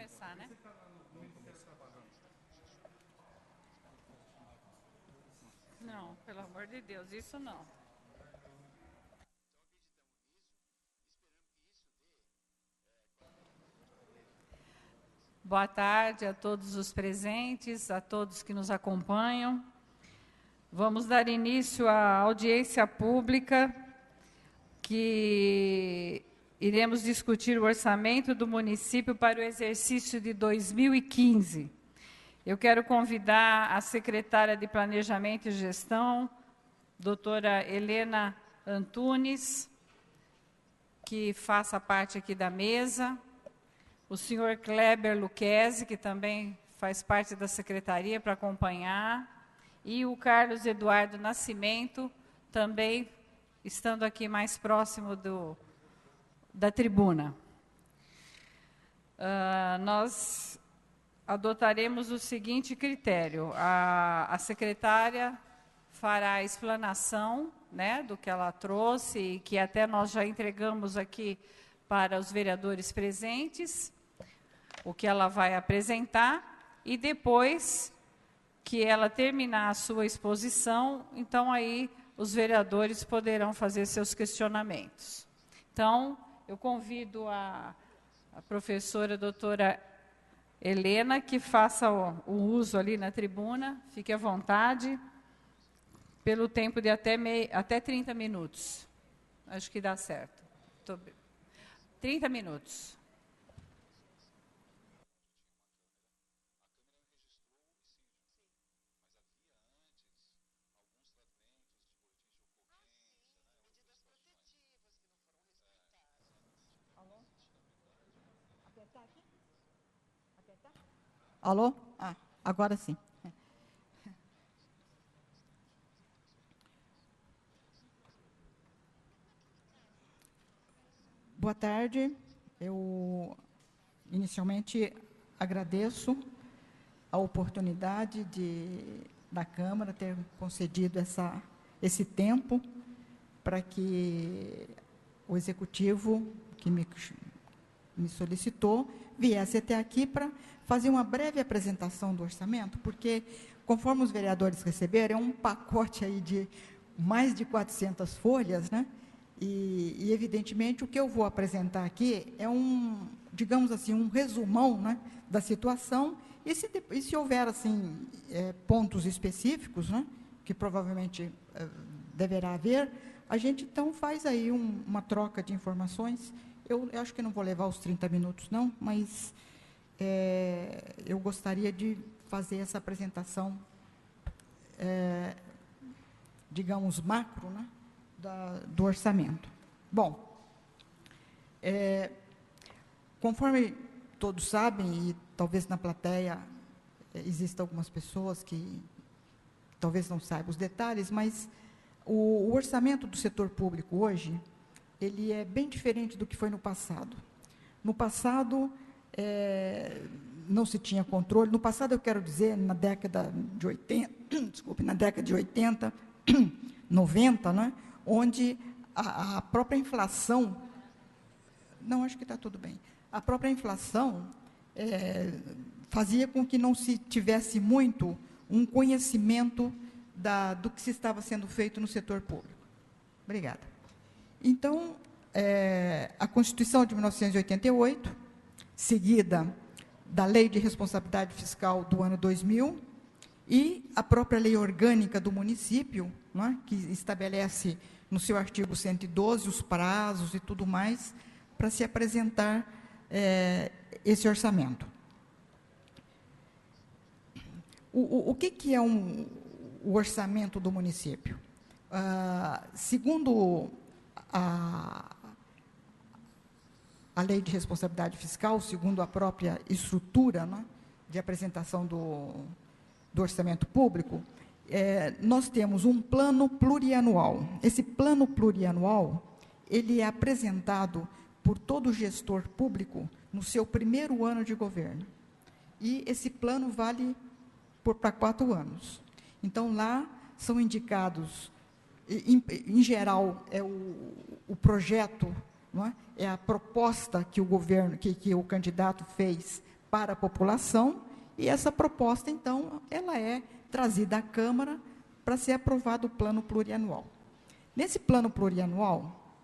começar, né? Não, pelo amor de Deus, isso não. Boa tarde a todos os presentes, a todos que nos acompanham. Vamos dar início à audiência pública que iremos discutir o orçamento do município para o exercício de 2015. Eu quero convidar a secretária de Planejamento e Gestão, doutora Helena Antunes, que faça parte aqui da mesa, o senhor Kleber Luquezzi, que também faz parte da secretaria para acompanhar, e o Carlos Eduardo Nascimento, também estando aqui mais próximo da tribuna. Nós adotaremos o seguinte critério: a secretária fará a explanação, né, do que ela trouxe, e que até nós já entregamos aqui para os vereadores presentes, o que ela vai apresentar, e depois que ela terminar a sua exposição, então aí os vereadores poderão fazer seus questionamentos. Então, eu convido a professora doutora Helena, que faça o uso ali na tribuna, fique à vontade, pelo tempo de até 30 minutos. Acho que dá certo. 30 minutos. Alô? Agora sim. Boa tarde. Eu, inicialmente, agradeço a oportunidade da Câmara ter concedido esse tempo para que o Executivo, que me solicitou, viesse até aqui para fazer uma breve apresentação do orçamento, porque, conforme os vereadores receberam, é um pacote aí de mais de 400 folhas, né? E, evidentemente, o que eu vou apresentar aqui é digamos assim, um resumão, né, da situação, e se houver, assim, pontos específicos, né, que provavelmente deverá haver, a gente, então, faz aí uma troca de informações. Eu acho que não vou levar os 30 minutos, não, mas eu gostaria de fazer essa apresentação, digamos, macro, né, do orçamento. Bom, conforme todos sabem, e talvez na plateia existam algumas pessoas que talvez não saibam os detalhes, mas o orçamento do setor público hoje, ele é bem diferente do que foi no passado. No passado, não se tinha controle. No passado, eu quero dizer, na década de 80, desculpe, na década de 80, 90, né, onde a própria inflação... Não, acho que está tudo bem. A própria inflação fazia com que não se tivesse muito um conhecimento do que se estava sendo feito no setor público. Obrigada. Então, a Constituição de 1988, seguida da Lei de Responsabilidade Fiscal do ano 2000, e a própria Lei Orgânica do Município, né, que estabelece no seu artigo 112 os prazos e tudo mais, para se apresentar esse orçamento. O que é o orçamento do município? Segundo a Lei de Responsabilidade Fiscal, segundo a própria estrutura, né, de apresentação do orçamento público, nós temos um plano plurianual. Esse plano plurianual, ele é apresentado por todo gestor público no seu primeiro ano de governo. E esse plano vale para 4 anos. Então, lá são indicados, em geral, o projeto, não é? É a proposta que o governo, que o candidato fez para a população, e essa proposta, então, ela é trazida à Câmara para ser aprovado o plano plurianual. Nesse plano plurianual,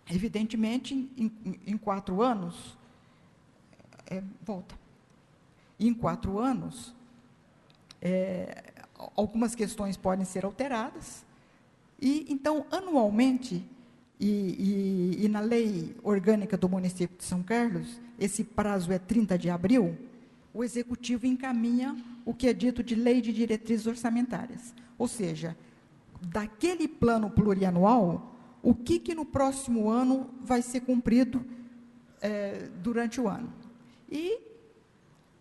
evidentemente, em 4 anos, em 4 anos, algumas questões podem ser alteradas, e, então, anualmente, e na lei orgânica do município de São Carlos, esse prazo é 30 de abril, o Executivo encaminha o que é dito de lei de diretrizes orçamentárias. Ou seja, daquele plano plurianual, o que no próximo ano vai ser cumprido durante o ano. E,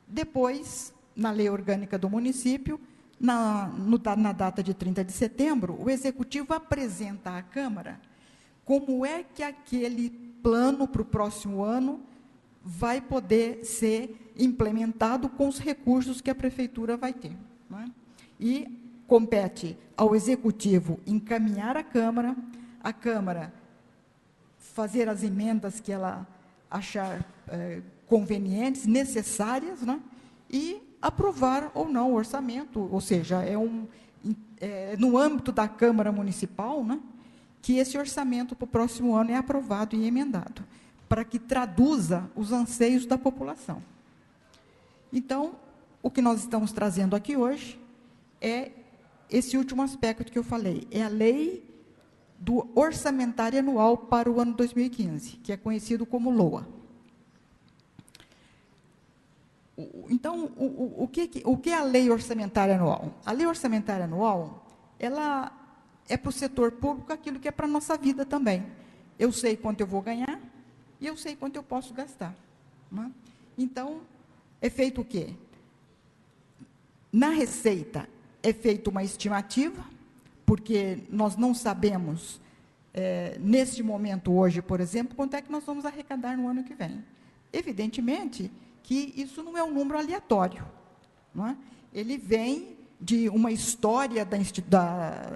depois, na lei orgânica do município, na data de 30 de setembro, o Executivo apresenta à Câmara como é que aquele plano para o próximo ano vai poder ser implementado com os recursos que a Prefeitura vai ter. Não é? E compete ao Executivo encaminhar à Câmara, a Câmara fazer as emendas que ela achar convenientes, necessárias, né? E aprovar ou não o orçamento, ou seja, no âmbito da Câmara Municipal, né, que esse orçamento para o próximo ano é aprovado e emendado, para que traduza os anseios da população. Então, o que nós estamos trazendo aqui hoje é esse último aspecto que eu falei, é a lei do orçamentário anual para o ano 2015, que é conhecido como LOA. Então, o que é a lei orçamentária anual? A lei orçamentária anual, ela é para o setor público aquilo que é para a nossa vida também. Eu sei quanto eu vou ganhar e eu sei quanto eu posso gastar. Né? Então, é feito o quê? Na receita, é feita uma estimativa, porque nós não sabemos, neste momento hoje, por exemplo, quanto é que nós vamos arrecadar no ano que vem. Evidentemente que isso não é um número aleatório. Não é? Ele vem de uma história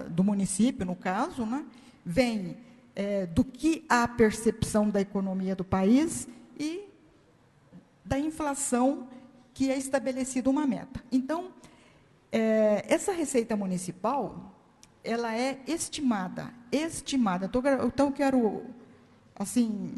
do município, no caso, né? Vem do que há percepção da economia do país e da inflação que é estabelecida uma meta. Então, essa receita municipal, ela é estimada. Então, eu quero, assim,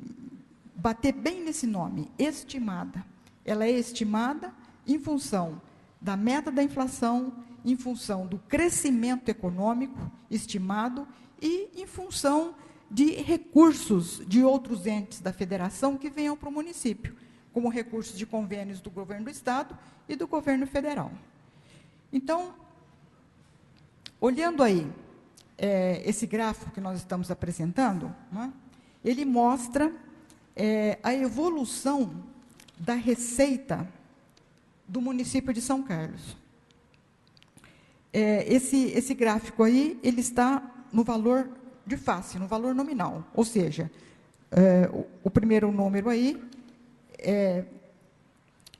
bater bem nesse nome, estimada. Ela é estimada em função da meta da inflação, em função do crescimento econômico estimado e em função de recursos de outros entes da federação que venham para o município, como recursos de convênios do governo do Estado e do governo federal. Então, olhando aí esse gráfico que nós estamos apresentando, né, ele mostra a evolução da receita do município de São Carlos. Esse gráfico aí, ele está no valor de face, no valor nominal, ou seja, o primeiro número aí é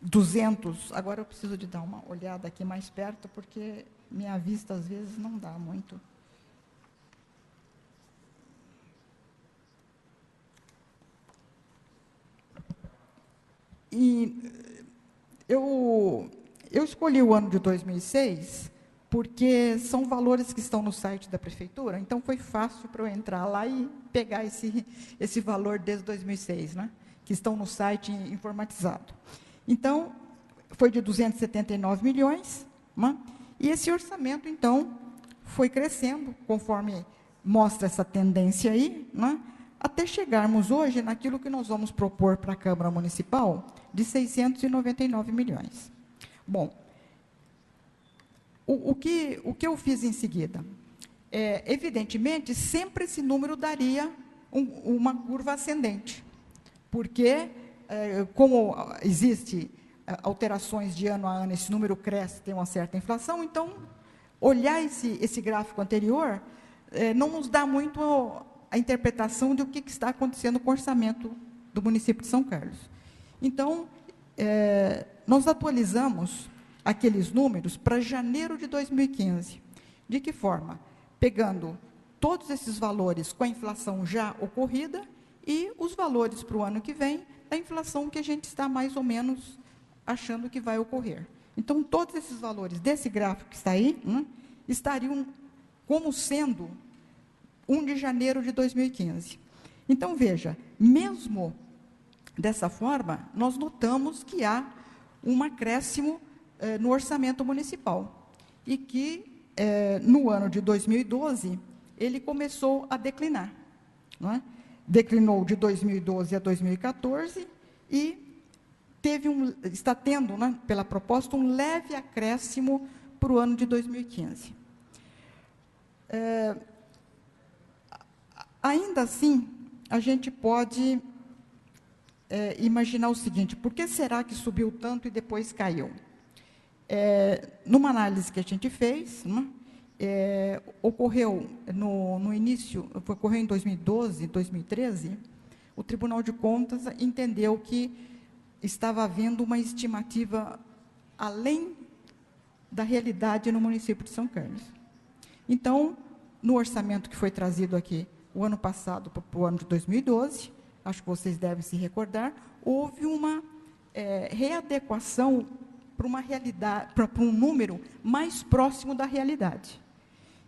200, agora eu preciso de dar uma olhada aqui mais perto, porque minha vista às vezes não dá muito. E eu escolhi o ano de 2006, porque são valores que estão no site da Prefeitura, então foi fácil para eu entrar lá e pegar esse valor desde 2006, né, que estão no site informatizado. Então, foi de 279 milhões, né, e esse orçamento, então, foi crescendo, conforme mostra essa tendência aí, né, até chegarmos hoje naquilo que nós vamos propor para a Câmara Municipal, de 699 milhões. Bom, o que eu fiz em seguida? Evidentemente, sempre esse número daria uma curva ascendente, porque, como existe alterações de ano a ano, esse número cresce, tem uma certa inflação, então, olhar esse gráfico anterior não nos dá muito a interpretação de o que está acontecendo com o orçamento do município de São Carlos. Então, nós atualizamos aqueles números para janeiro de 2015. De que forma? Pegando todos esses valores com a inflação já ocorrida e os valores para o ano que vem, da inflação que a gente está mais ou menos achando que vai ocorrer. Então, todos esses valores desse gráfico que está aí, estariam como sendo 1 de janeiro de 2015. Então, veja, mesmo dessa forma, nós notamos que há um acréscimo no orçamento municipal e que, no ano de 2012, ele começou a declinar. Não é? Declinou de 2012 a 2014 e está tendo, né, pela proposta, um leve acréscimo para o ano de 2015. Ainda assim, a gente pode imaginar o seguinte: por que será que subiu tanto e depois caiu? Numa análise que a gente fez, né, ocorreu no início, ocorreu em 2012, 2013, o Tribunal de Contas entendeu que estava havendo uma estimativa além da realidade no município de São Carlos. Então, no orçamento que foi trazido aqui o ano passado para o ano de 2012, acho que vocês devem se recordar, houve uma readequação para uma realidade, para um número mais próximo da realidade.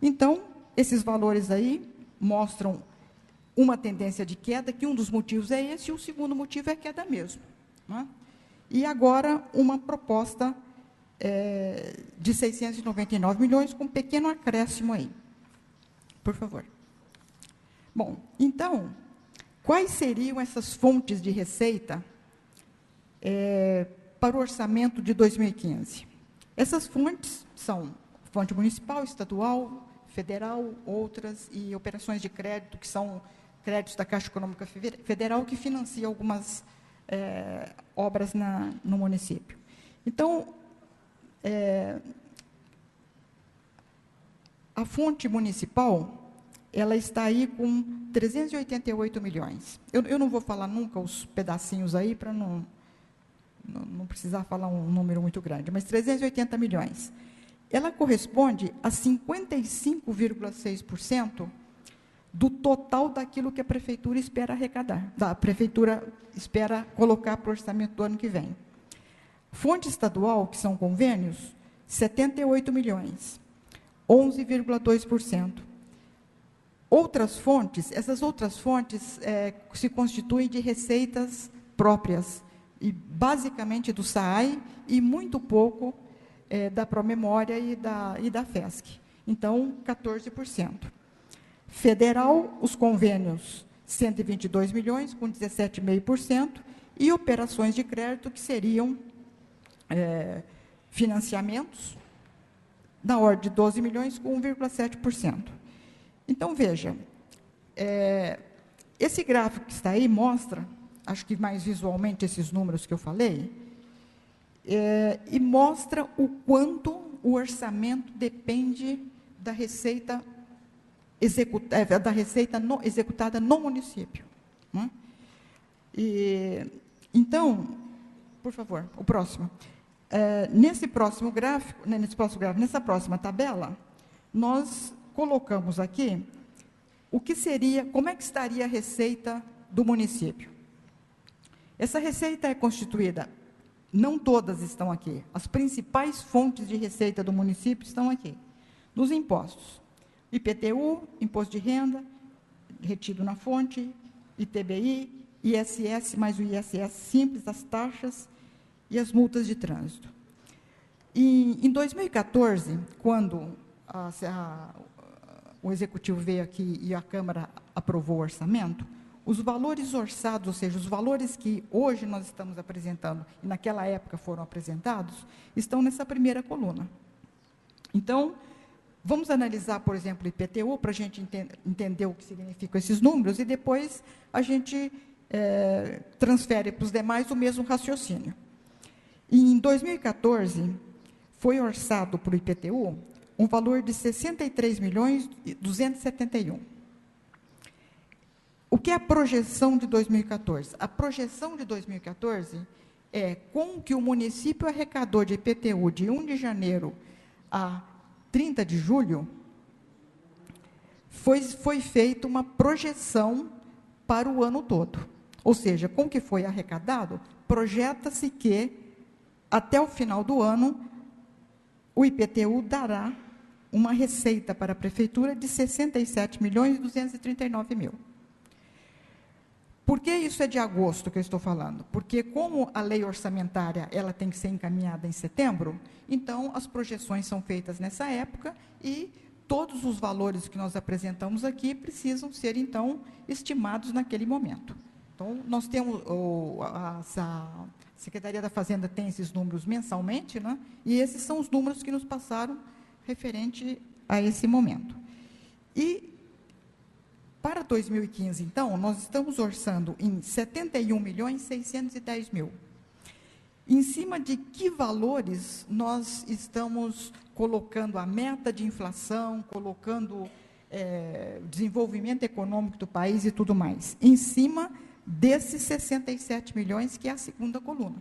Então, esses valores aí mostram uma tendência de queda, que um dos motivos é esse, e o segundo motivo é a queda mesmo. Né? E agora, uma proposta de 699 milhões, com um pequeno acréscimo aí. Por favor. Bom, então, quais seriam essas fontes de receita para o orçamento de 2015? Essas fontes são fonte municipal, estadual, federal, outras, e operações de crédito, que são créditos da Caixa Econômica Federal, que financia algumas obras no município. Então, a fonte municipal, ela está aí com 388 milhões. Eu não vou falar nunca os pedacinhos aí, para não precisar falar um número muito grande, mas 380 milhões. Ela corresponde a 55,6% do total daquilo que a prefeitura espera arrecadar, a prefeitura espera colocar para o orçamento do ano que vem. Fonte estadual, que são convênios, 78 milhões, 11,2%. Outras fontes, essas outras fontes se constituem de receitas próprias, e basicamente do SAAI, e muito pouco da Promemória e da FESC. Então, 14%. Federal, os convênios, 122 milhões, com 17,5%, e operações de crédito, que seriam financiamentos, na ordem de 12 milhões, com 1,7%. Então, veja, esse gráfico que está aí mostra, acho que mais visualmente, esses números que eu falei, e mostra o quanto o orçamento depende da receita executada no município. Né? Então, por favor, o próximo. Nessa próxima tabela, nós colocamos aqui como é que estaria a receita do município. Essa receita é constituída, não todas estão aqui, as principais fontes de receita do município estão aqui. Dos impostos: IPTU, imposto de renda, retido na fonte, ITBI, ISS, mais o ISS simples, as taxas e as multas de trânsito. Em 2014, quando o Executivo veio aqui e a Câmara aprovou o orçamento, os valores orçados, ou seja, os valores que hoje nós estamos apresentando, e naquela época foram apresentados, estão nessa primeira coluna. Então, vamos analisar, por exemplo, o IPTU, para a gente entender o que significam esses números, e depois a gente transfere para os demais o mesmo raciocínio. E em 2014, foi orçado para o IPTU um valor de 63.271. O que é a projeção de 2014? A projeção de 2014 é com que o município arrecadou de IPTU de 1 de janeiro a 30 de julho, foi feita uma projeção para o ano todo. Ou seja, com o que foi arrecadado, projeta-se que, até o final do ano, o IPTU dará uma receita para a Prefeitura de 67.239.000. Por que isso é de agosto que eu estou falando? Porque, como a lei orçamentária ela tem que ser encaminhada em setembro, então as projeções são feitas nessa época e todos os valores que nós apresentamos aqui precisam ser, então, estimados naquele momento. Então, nós temos, a Secretaria da Fazenda tem esses números mensalmente, né? E esses são os números que nos passaram referente a esse momento. E, para 2015, então, nós estamos orçando em 71.610.000. Em cima de que valores nós estamos colocando a meta de inflação, colocando desenvolvimento econômico do país e tudo mais? Em cima desses 67 milhões, que é a segunda coluna.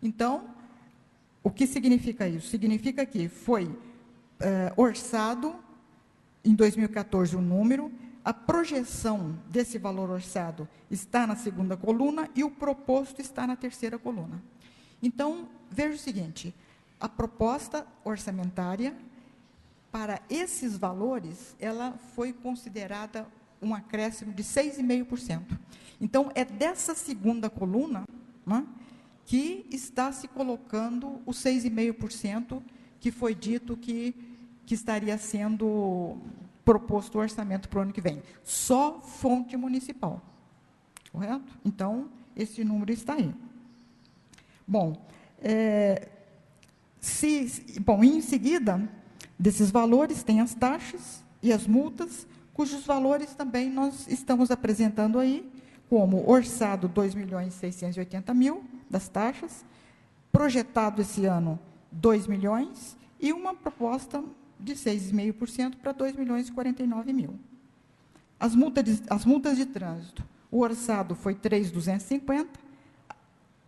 Então, o que significa isso? Significa que foi orçado, em 2014, um número, a projeção desse valor orçado está na segunda coluna e o proposto está na terceira coluna. Então, veja o seguinte, a proposta orçamentária, para esses valores, ela foi considerada um acréscimo de 6,5%. Então, é dessa segunda coluna, né, que está se colocando os 6,5% que foi dito que estaria sendo proposto o orçamento para o ano que vem. Só fonte municipal. Correto? Então, esse número está aí. Bom, em seguida, desses valores, tem as taxas e as multas, cujos valores também nós estamos apresentando aí, como orçado 2.680.000 das taxas, projetado esse ano 2 milhões, e uma proposta de 6,5% para 2.049.000. As multas de trânsito, o orçado foi 3.250,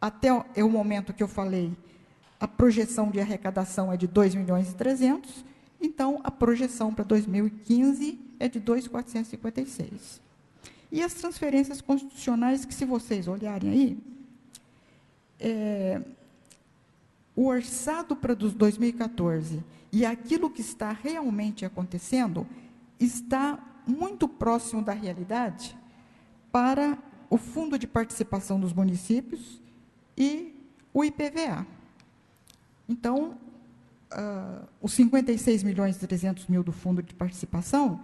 até o momento que eu falei, a projeção de arrecadação é de 2.300.000, então a projeção para 2015 é de 2.456. E as transferências constitucionais, que se vocês olharem aí, o orçado para 2014 e aquilo que está realmente acontecendo está muito próximo da realidade para o Fundo de Participação dos Municípios e o IPVA. Então, os 56.300.000 do Fundo de Participação,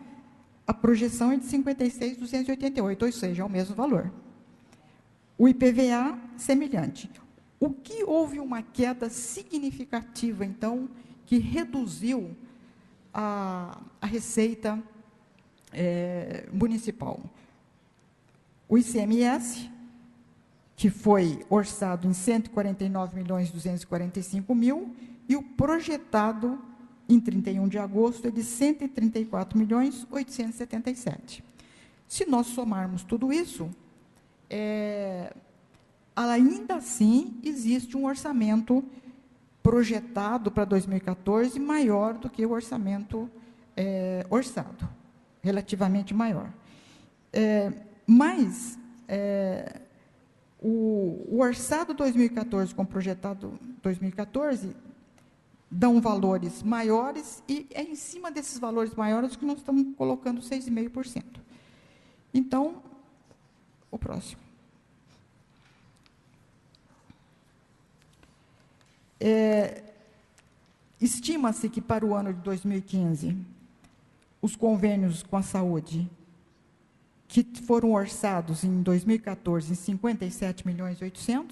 a projeção é de 56.288, ou seja, é o mesmo valor. O IPVA, semelhante. O que houve uma queda significativa, então, que reduziu a receita municipal? O ICMS, que foi orçado em 149.245.000, e o projetado em 31 de agosto é de 134.877. Se nós somarmos tudo isso, ainda assim existe um orçamento projetado para 2014 maior do que o orçamento orçado, relativamente maior. Mas o orçado 2014 com o projetado 2014 dão valores maiores, e é em cima desses valores maiores que nós estamos colocando 6,5%. Então, o próximo. Estima-se que para o ano de 2015, os convênios com a saúde, que foram orçados em 2014 em 57.800.000,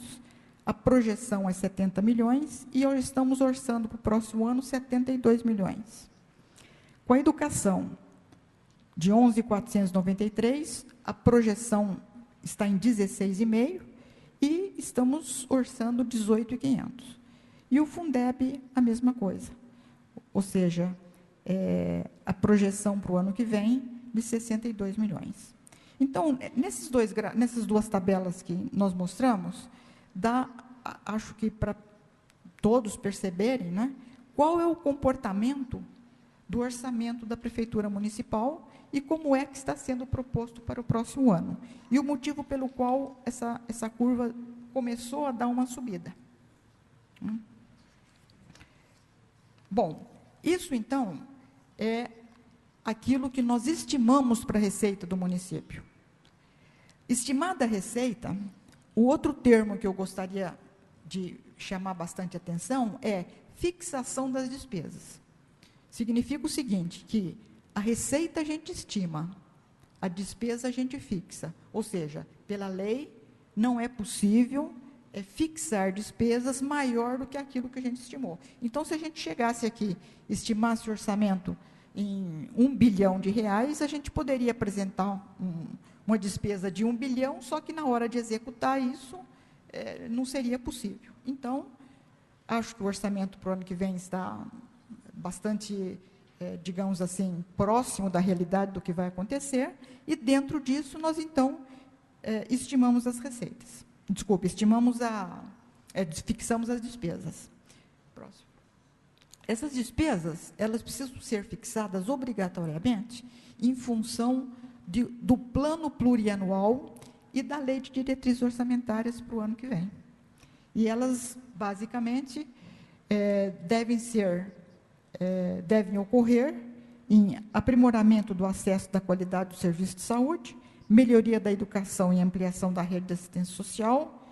a projeção é 70 milhões, e hoje estamos orçando para o próximo ano 72 milhões. Com a educação, de 11.493, a projeção está em 16,5, e estamos orçando 18.500. E o Fundeb, a mesma coisa. Ou seja, a projeção para o ano que vem, de 62 milhões. Então, nessas duas tabelas que nós mostramos, acho que para todos perceberem, né, qual é o comportamento do orçamento da Prefeitura Municipal e como é que está sendo proposto para o próximo ano. E o motivo pelo qual essa curva começou a dar uma subida. Bom, isso, então, é aquilo que nós estimamos para a receita do município. Estimada a receita, o outro termo que eu gostaria de chamar bastante atenção é fixação das despesas. Significa o seguinte, que a receita a gente estima, a despesa a gente fixa. Ou seja, pela lei, não é possível fixar despesas maior do que aquilo que a gente estimou. Então, se a gente chegasse aqui, estimasse o orçamento em R$1 bilhão, a gente poderia apresentar uma despesa de 1 bilhão, só que na hora de executar isso, não seria possível. Então, acho que o orçamento para o ano que vem está bastante, digamos assim, próximo da realidade do que vai acontecer, e dentro disso nós, então, estimamos as receitas. Desculpe, fixamos as despesas. Próximo. Essas despesas, elas precisam ser fixadas obrigatoriamente em função do plano plurianual e da lei de diretrizes orçamentárias para o ano que vem. E elas, basicamente, devem ocorrer em aprimoramento do acesso da qualidade do serviço de saúde, melhoria da educação e ampliação da rede de assistência social,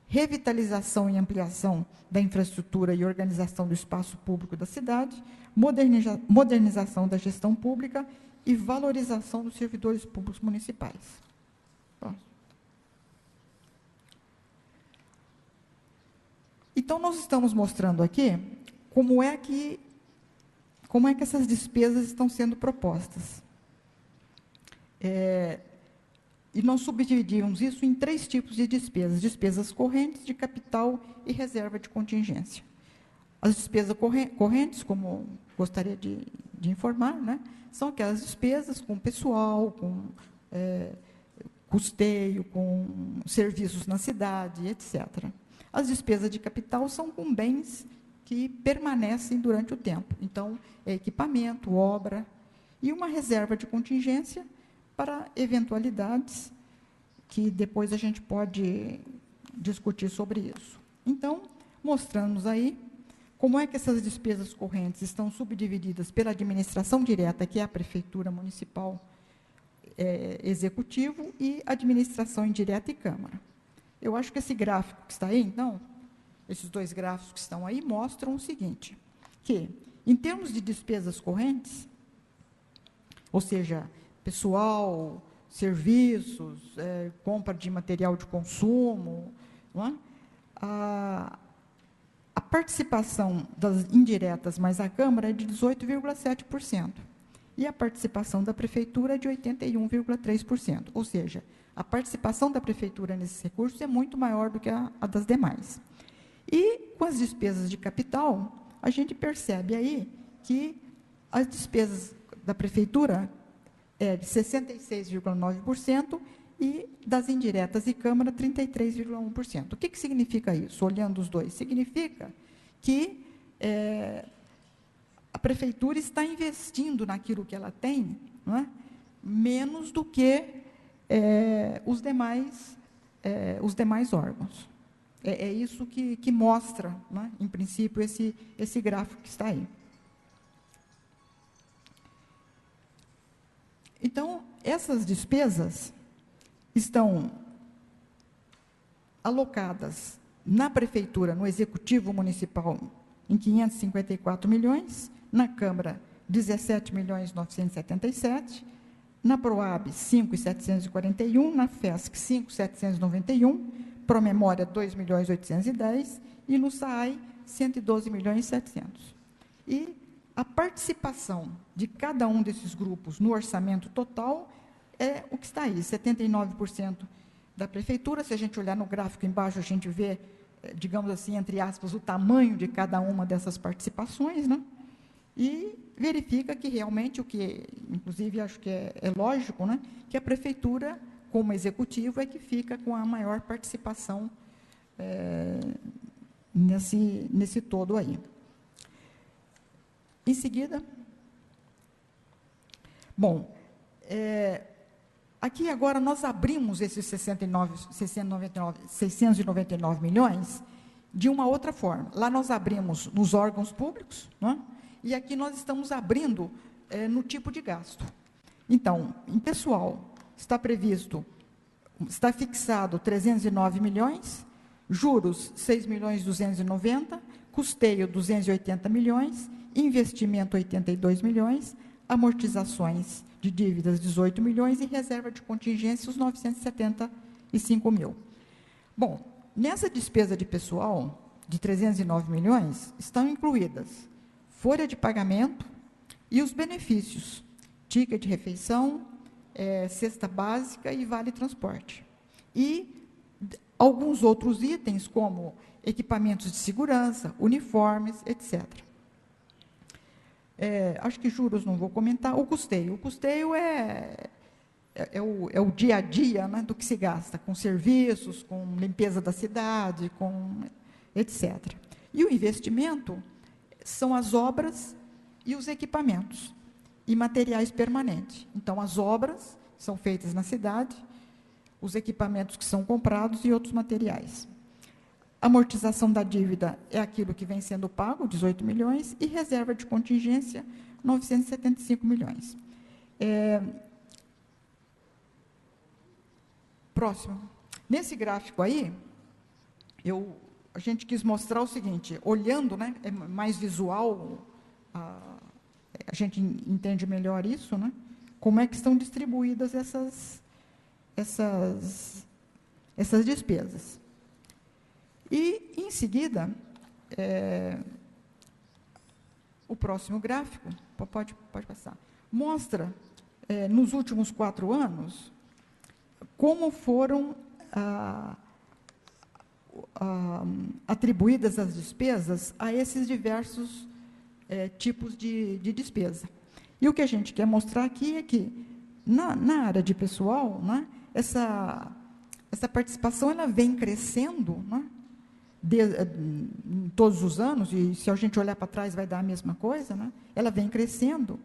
revitalização e ampliação da infraestrutura e organização do espaço público da cidade, modernização da gestão pública e valorização dos servidores públicos municipais. Então, nós estamos mostrando aqui como é que essas despesas estão sendo propostas. E nós subdividimos isso em 3 tipos de despesas: despesas correntes, de capital e reserva de contingência. As despesas correntes, como gostaria de informar, né, são aquelas despesas com pessoal, com custeio, com serviços na cidade, etc. As despesas de capital são com bens que permanecem durante o tempo. Então, equipamento, obra, e uma reserva de contingência para eventualidades que depois a gente pode discutir sobre isso. Então, mostramos aí como é que essas despesas correntes estão subdivididas pela administração direta, que é a Prefeitura Municipal, Executivo, e administração indireta e Câmara. Eu acho que esse gráfico que está aí, então, esses 2 gráficos que estão aí, mostram o seguinte, que, em termos de despesas correntes, ou seja, pessoal, serviços, compra de material de consumo, não é? A participação das indiretas mais a Câmara é de 18,7%, e a participação da Prefeitura é de 81,3%, ou seja, a participação da Prefeitura nesses recursos é muito maior do que a das demais. E, com as despesas de capital, a gente percebe aí que as despesas da Prefeitura é de 66,9% e das indiretas e Câmara, 33,1%. O que significa isso, olhando os dois? Significa que a Prefeitura está investindo naquilo que ela tem, não é? Menos do que os demais órgãos. É isso que mostra, né, em princípio, esse gráfico que está aí. Então, essas despesas estão alocadas na Prefeitura, no Executivo Municipal, em 554 milhões, na Câmara, 17.977.000, na PROAB, 5.741, na FESC, 5.791, Promemória, 2.810.000, e no SAAI, 112.700.000. E a participação de cada um desses grupos no orçamento total é o que está aí, 79% da Prefeitura. Se a gente olhar no gráfico embaixo, a gente vê, digamos assim, entre aspas, o tamanho de cada uma dessas participações, né? E verifica que realmente o que, inclusive, acho que é lógico, né, que a Prefeitura, como executivo, é que fica com a maior participação nesse todo aí. Em seguida, bom, Aqui agora nós abrimos esses 699 milhões de uma outra forma. Lá nós abrimos nos órgãos públicos, né? E aqui nós estamos abrindo no tipo de gasto. Então, em pessoal, está fixado 309 milhões, juros 6.290.000, custeio 280 milhões, investimento 82 milhões, amortizações de dívidas 18 milhões e reserva de contingência os 975 mil. Bom, nessa despesa de pessoal de 309 milhões estão incluídas folha de pagamento e os benefícios, ticket de refeição, cesta básica e vale transporte. E alguns outros itens, como equipamentos de segurança, uniformes, etc. Acho que juros não vou comentar. O custeio é o dia a dia, né, do que se gasta, com serviços, com limpeza da cidade, com etc. E o investimento são as obras e os equipamentos e materiais permanentes. Então, as obras são feitas na cidade, os equipamentos que são comprados e outros materiais. Amortização da dívida é aquilo que vem sendo pago, 18 milhões, e reserva de contingência, 975 milhões. Próximo. Nesse gráfico aí, a gente quis mostrar o seguinte, olhando, né, é mais visual, a gente entende melhor isso, né, como é que estão distribuídas essas despesas. E, em seguida, o próximo gráfico, pode passar, mostra, nos últimos 4 anos, como foram atribuídas as despesas a esses diversos tipos de despesa. E o que a gente quer mostrar aqui é que, na área de pessoal, né, essa participação ela vem crescendo, né, todos os anos, e se a gente olhar para trás vai dar a mesma coisa, né, ela vem crescendo,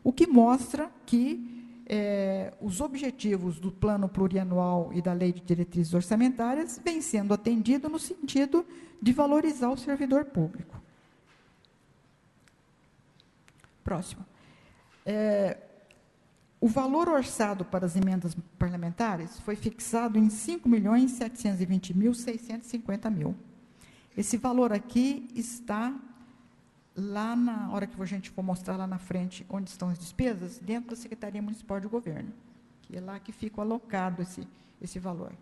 o que mostra que os objetivos do plano plurianual e da lei de diretrizes orçamentárias vêm sendo atendidos no sentido de valorizar o servidor público. Próximo. O valor orçado para as emendas parlamentares foi fixado em 5.720.650.000. Esse valor aqui está lá na hora que a gente for mostrar lá na frente onde estão as despesas, dentro da Secretaria Municipal de Governo, que é lá que fica alocado esse valor.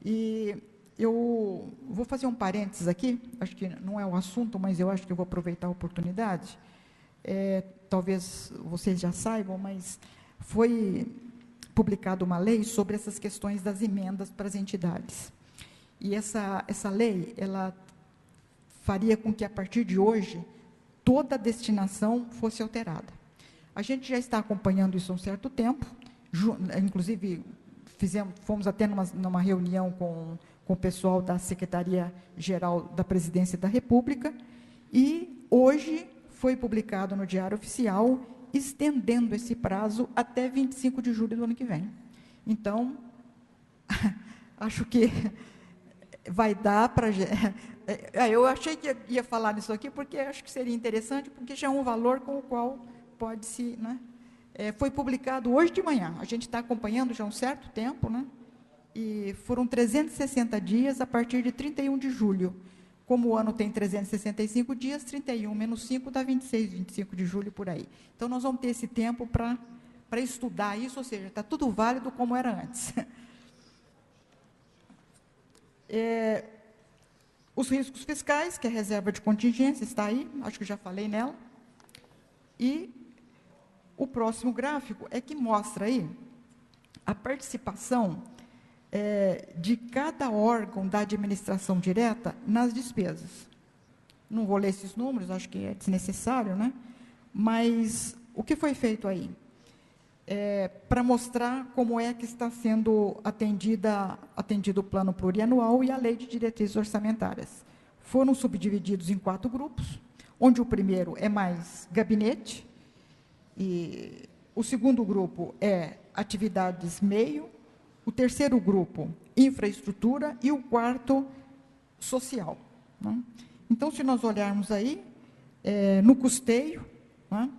E eu vou fazer um parênteses aqui, acho que não é o assunto, mas eu acho que eu vou aproveitar a oportunidade. Talvez vocês já saibam, mas foi publicada uma lei sobre essas questões das emendas para as entidades. E essa lei, ela faria com que, a partir de hoje, toda a destinação fosse alterada. A gente já está acompanhando isso há um certo tempo, inclusive fomos até numa reunião com o pessoal da Secretaria-Geral da Presidência da República, e hoje foi publicado no Diário Oficial, estendendo esse prazo até 25 de julho do ano que vem. Então, acho que vai dar para... eu achei que ia falar nisso aqui, porque acho que seria interessante, porque já é um valor com o qual pode-se... Né, foi publicado hoje de manhã, a gente está acompanhando já há um certo tempo, né, e foram 360 dias a partir de 31 de julho. Como o ano tem 365 dias, 31 menos 5 dá 26, 25 de julho, por aí. Então, nós vamos ter esse tempo para estudar isso, ou seja, está tudo válido como era antes. Os riscos fiscais, que é a reserva de contingência, está aí, acho que já falei nela. E o próximo gráfico é que mostra aí a participação de cada órgão da administração direta nas despesas. Não vou ler esses números, acho que é desnecessário, né? Mas o que foi feito aí? Para mostrar como é que está sendo atendido o plano plurianual e a lei de diretrizes orçamentárias. Foram subdivididos em 4 grupos, onde o primeiro é mais gabinete, e o segundo grupo é atividades meio, o terceiro grupo, infraestrutura, e o quarto, social. Né? Então, se nós olharmos aí, no custeio, né,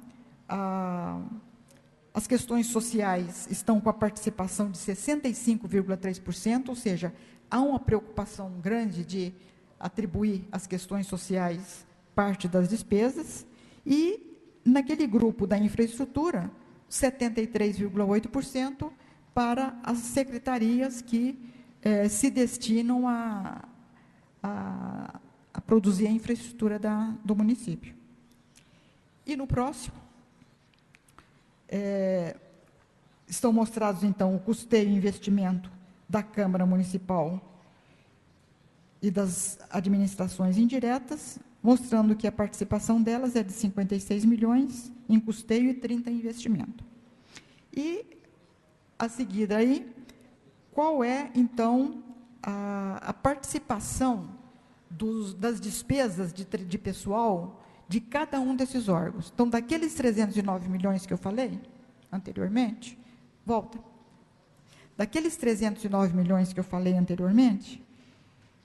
as questões sociais estão com a participação de 65,3%, ou seja, há uma preocupação grande de atribuir às questões sociais parte das despesas, e naquele grupo da infraestrutura, 73,8% para as secretarias que se destinam a produzir a infraestrutura do município. E no próximo, estão mostrados, então, o custeio e investimento da Câmara Municipal e das administrações indiretas, mostrando que a participação delas é de 56 milhões em custeio e 30 em investimento. E, a seguir aí, qual é, então, a participação das despesas de pessoal de cada um desses órgãos? Então, daqueles 309 milhões que eu falei anteriormente, volta. Daqueles 309 milhões que eu falei anteriormente,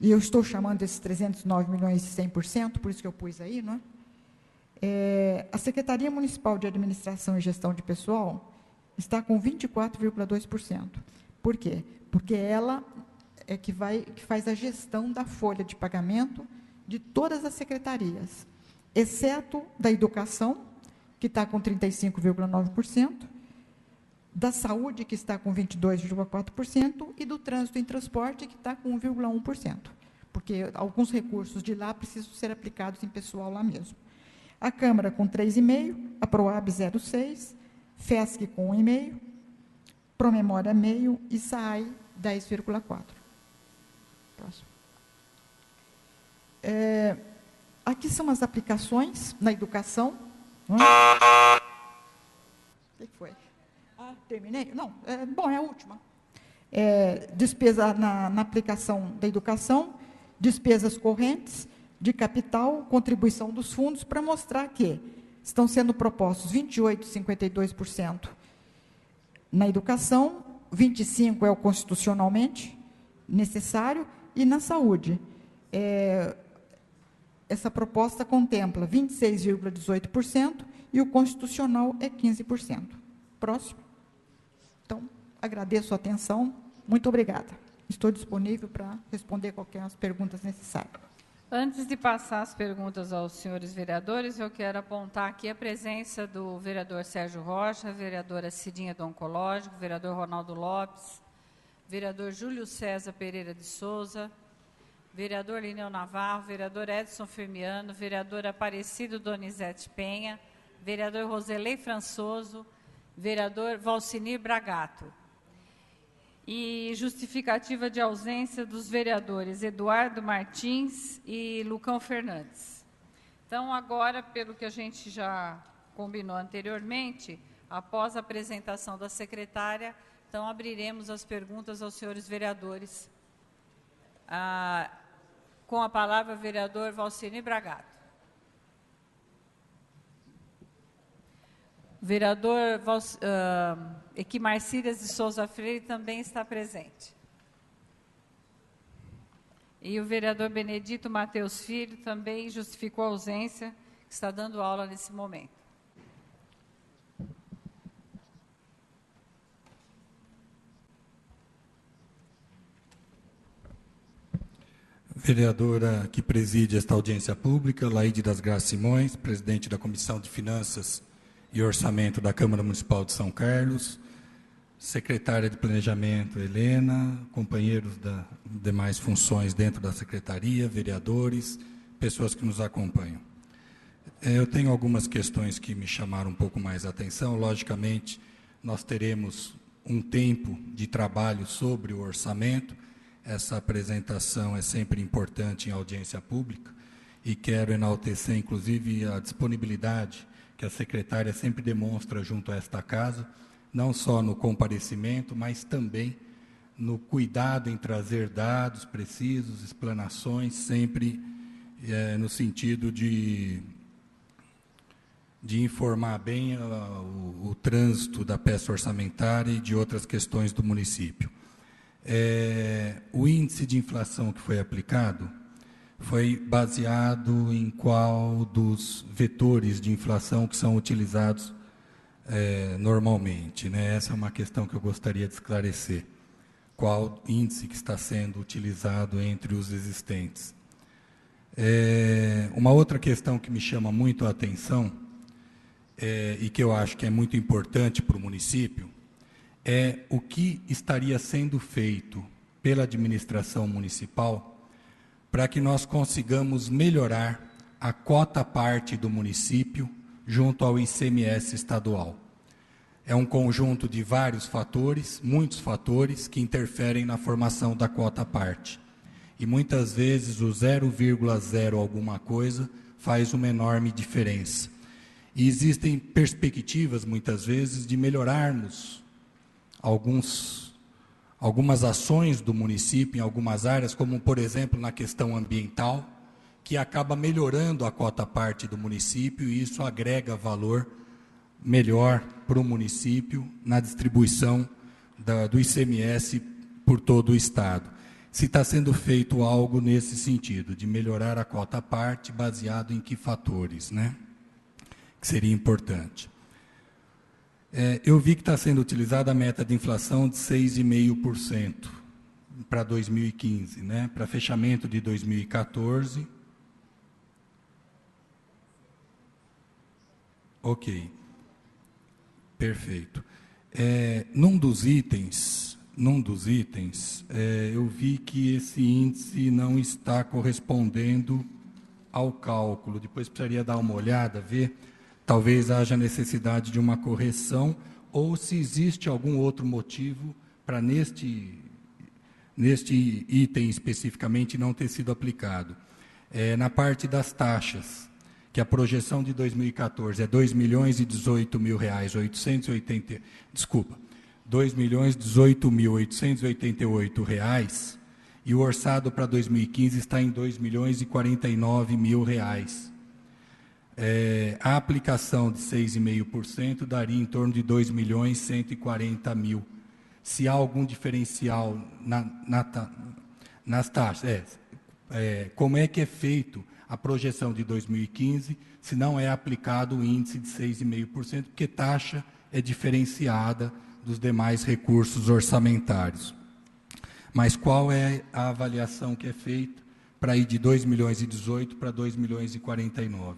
e eu estou chamando esses 309 milhões de 100%, por isso que eu pus aí, não é? A Secretaria Municipal de Administração e Gestão de Pessoal está com 24,2%. Por quê? Porque ela é que faz a gestão da folha de pagamento de todas as secretarias, exceto da educação, que está com 35,9%, da saúde, que está com 22,4%, e do trânsito e transporte, que está com 1,1%, porque alguns recursos de lá precisam ser aplicados em pessoal lá mesmo. A Câmara com 3,5%, a PROAB 0,6%, FESC com 1,5%, Promemória 0,5% e SAAI 10,4%. Próximo. Aqui são as aplicações na educação. O que foi? Terminei? Não, bom, é a última. Despesa na aplicação da educação, despesas correntes, de capital, contribuição dos fundos, para mostrar que estão sendo propostos 28,52% na educação, 25% é o constitucionalmente necessário, e na saúde, essa proposta contempla 26,18% e o constitucional é 15%. Próximo. Então, agradeço a atenção. Muito obrigada. Estou disponível para responder qualquer perguntas necessárias. Antes de passar as perguntas aos senhores vereadores, eu quero apontar aqui a presença do vereador Sérgio Rocha, vereadora Cidinha do Oncológico, vereador Ronaldo Lopes, vereador Júlio César Pereira de Souza, vereador Lineu Navarro, vereador Edson Firmiano, vereador Aparecido Donizete Penha, vereador Roselei Françoso, vereador Valcinir Bragato. E justificativa de ausência dos vereadores Eduardo Martins e Lucão Fernandes. Então, agora, pelo que a gente já combinou anteriormente, após a apresentação da secretária, então abriremos as perguntas aos senhores vereadores. Com a palavra, o vereador Valcinir Bragato. O vereador Equimarcílias de Souza Freire também está presente. E o vereador Benedito Mateus Filho também justificou a ausência, que está dando aula nesse momento. Vereadora que preside esta audiência pública, Laide das Graças Simões, presidente da Comissão de Finanças e Orçamento da Câmara Municipal de São Carlos, secretária de Planejamento, Helena, companheiros das demais funções dentro da secretaria, vereadores, pessoas que nos acompanham. Eu tenho algumas questões que me chamaram um pouco mais a atenção. Logicamente, nós teremos um tempo de trabalho sobre o orçamento. Essa apresentação é sempre importante em audiência pública e quero enaltecer, inclusive, a disponibilidade que a secretária sempre demonstra junto a esta casa, não só no comparecimento, mas também no cuidado em trazer dados precisos, explanações, sempre no sentido de de informar bem o trânsito da peça orçamentária e de outras questões do município. O índice de inflação que foi aplicado foi baseado em qual dos vetores de inflação que são utilizados normalmente, né? Essa é uma questão que eu gostaria de esclarecer. Qual índice que está sendo utilizado entre os existentes? Uma outra questão que me chama muito a atenção, e que eu acho que é muito importante para o município, é o que estaria sendo feito pela administração municipal para que nós consigamos melhorar a quota parte do município junto ao ICMS estadual. É um conjunto de vários fatores, muitos fatores, que interferem na formação da quota parte. E muitas vezes o 0,0 alguma coisa faz uma enorme diferença. E existem perspectivas, muitas vezes, de melhorarmos algumas ações do município em algumas áreas, como, por exemplo, na questão ambiental, que acaba melhorando a quota parte do município e isso agrega valor melhor para o município na distribuição do ICMS por todo o Estado. Se está sendo feito algo nesse sentido, de melhorar a quota parte, baseado em que fatores, né? Que seria importante. Eu vi que está sendo utilizada a meta de inflação de 6,5% para 2015, né? Para fechamento de 2014. Ok. Perfeito. Num dos itens, eu vi que esse índice não está correspondendo ao cálculo. Depois precisaria dar uma olhada, ver. Talvez haja necessidade de uma correção, ou se existe algum outro motivo para neste item especificamente não ter sido aplicado. Na parte das taxas, que a projeção de 2014 é R$ 2.018.888, desculpa, R$ 2.018.888, e o orçado para 2015 está em R$ 2.049.000. A aplicação de 6,5% daria em torno de R$ 2.140.000. Se há algum diferencial nas taxas, como é que é feito a projeção de 2015, se não é aplicado o índice de 6,5%, porque taxa é diferenciada dos demais recursos orçamentários. Mas qual é a avaliação que é feita para ir de 2.018 para 2.049?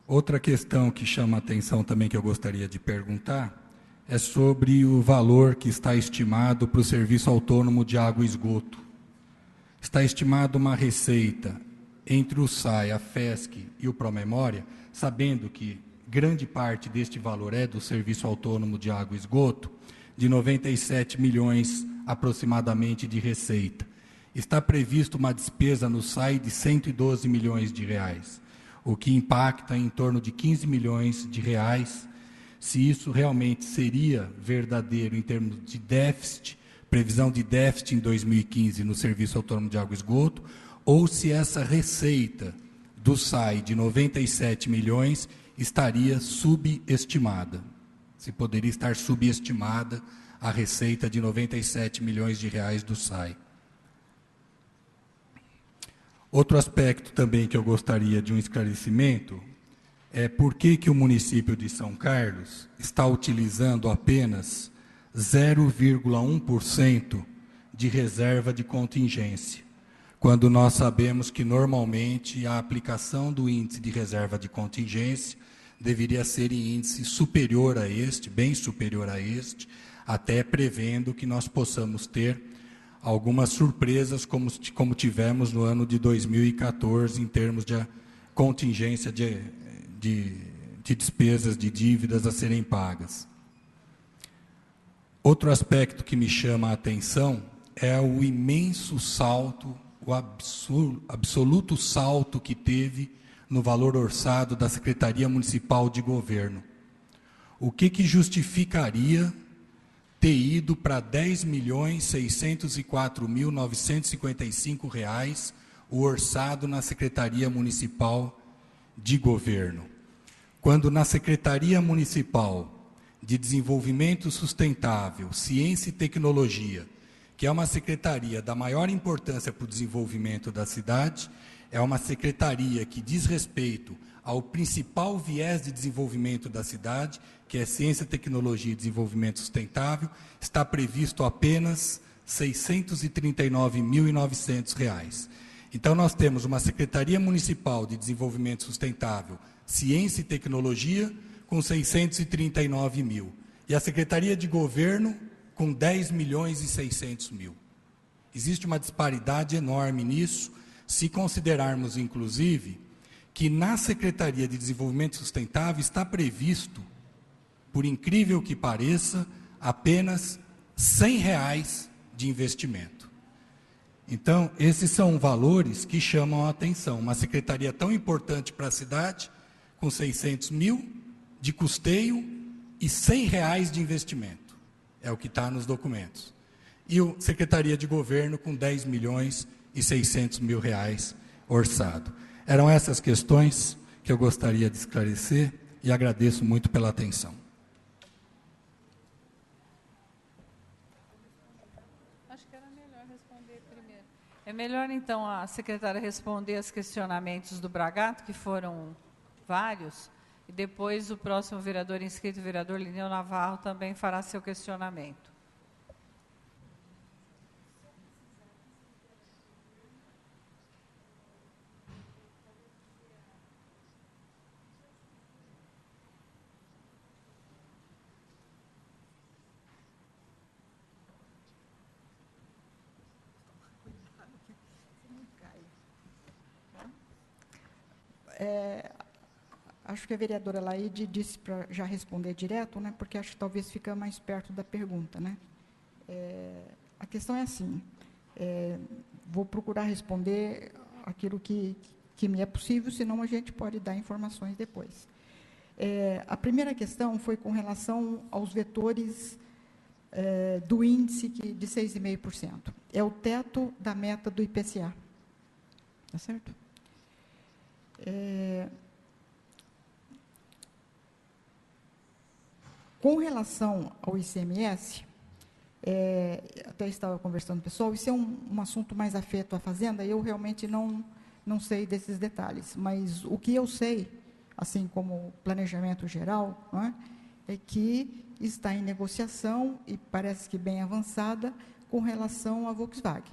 Outra questão que chama a atenção também, que eu gostaria de perguntar, é sobre o valor que está estimado para o Serviço Autônomo de Água e Esgoto. Está estimado uma receita entre o SAI, a FESC e o Promemória, sabendo que grande parte deste valor é do Serviço Autônomo de Água e Esgoto, de 97 milhões aproximadamente de receita. Está previsto uma despesa no SAI de 112 milhões de reais, o que impacta em torno de 15 milhões de reais, se isso realmente seria verdadeiro em termos de déficit, previsão de déficit em 2015 no Serviço Autônomo de Água e Esgoto, ou se essa receita do SAI de 97 milhões estaria subestimada. Se poderia estar subestimada a receita de 97 milhões de reais do SAI. Outro aspecto também que eu gostaria de um esclarecimento é por que o município de São Carlos está utilizando apenas 0,1% de reserva de contingência, quando nós sabemos que normalmente a aplicação do índice de reserva de contingência deveria ser em índice superior a este, bem superior a este, até prevendo que nós possamos ter algumas surpresas como tivemos no ano de 2014 em termos de contingência de despesas, de dívidas a serem pagas. Outro aspecto que me chama a atenção é o imenso salto, o absoluto salto que teve no valor orçado da Secretaria Municipal de Governo. O que justificaria ter ido para R$ 10.604.955 o orçado na Secretaria Municipal de Governo, quando na Secretaria Municipal de Desenvolvimento Sustentável, Ciência e Tecnologia, que é uma secretaria da maior importância para o desenvolvimento da cidade, é uma secretaria que diz respeito ao principal viés de desenvolvimento da cidade, que é Ciência, Tecnologia e Desenvolvimento Sustentável, está previsto apenas R$ 639.900. Então, nós temos uma Secretaria Municipal de Desenvolvimento Sustentável, Ciência e Tecnologia, com 639 mil. E a Secretaria de Governo, com 10.600.000. Existe uma disparidade enorme nisso, se considerarmos, inclusive, que na Secretaria de Desenvolvimento Sustentável está previsto, por incrível que pareça, apenas R$ 100 de investimento. Então, esses são valores que chamam a atenção. Uma secretaria tão importante para a cidade, com 600 mil de custeio e R$ 100 de investimento. É o que está nos documentos. E a Secretaria de Governo com 10.600.000 reais orçado. Eram essas questões que eu gostaria de esclarecer e agradeço muito pela atenção. Acho que era melhor responder primeiro. É melhor, então, a secretária responder aos questionamentos do Bragato, que foram vários, e depois o próximo vereador inscrito, o vereador Lineu Navarro, também fará seu questionamento. Acho que a vereadora Laide disse para já responder direto, né, porque acho que talvez fica mais perto da pergunta. Né? A questão é assim, vou procurar responder aquilo que me é possível, senão a gente pode dar informações depois. A primeira questão foi com relação aos vetores do índice de 6,5%. É o teto da meta do IPCA. Tá certo? Com relação ao ICMS, até estava conversando com o pessoal, isso é um assunto mais afeto à Fazenda, eu realmente não sei desses detalhes, mas o que eu sei, assim como planejamento geral, não é que está em negociação, e parece que bem avançada, com relação à Volkswagen.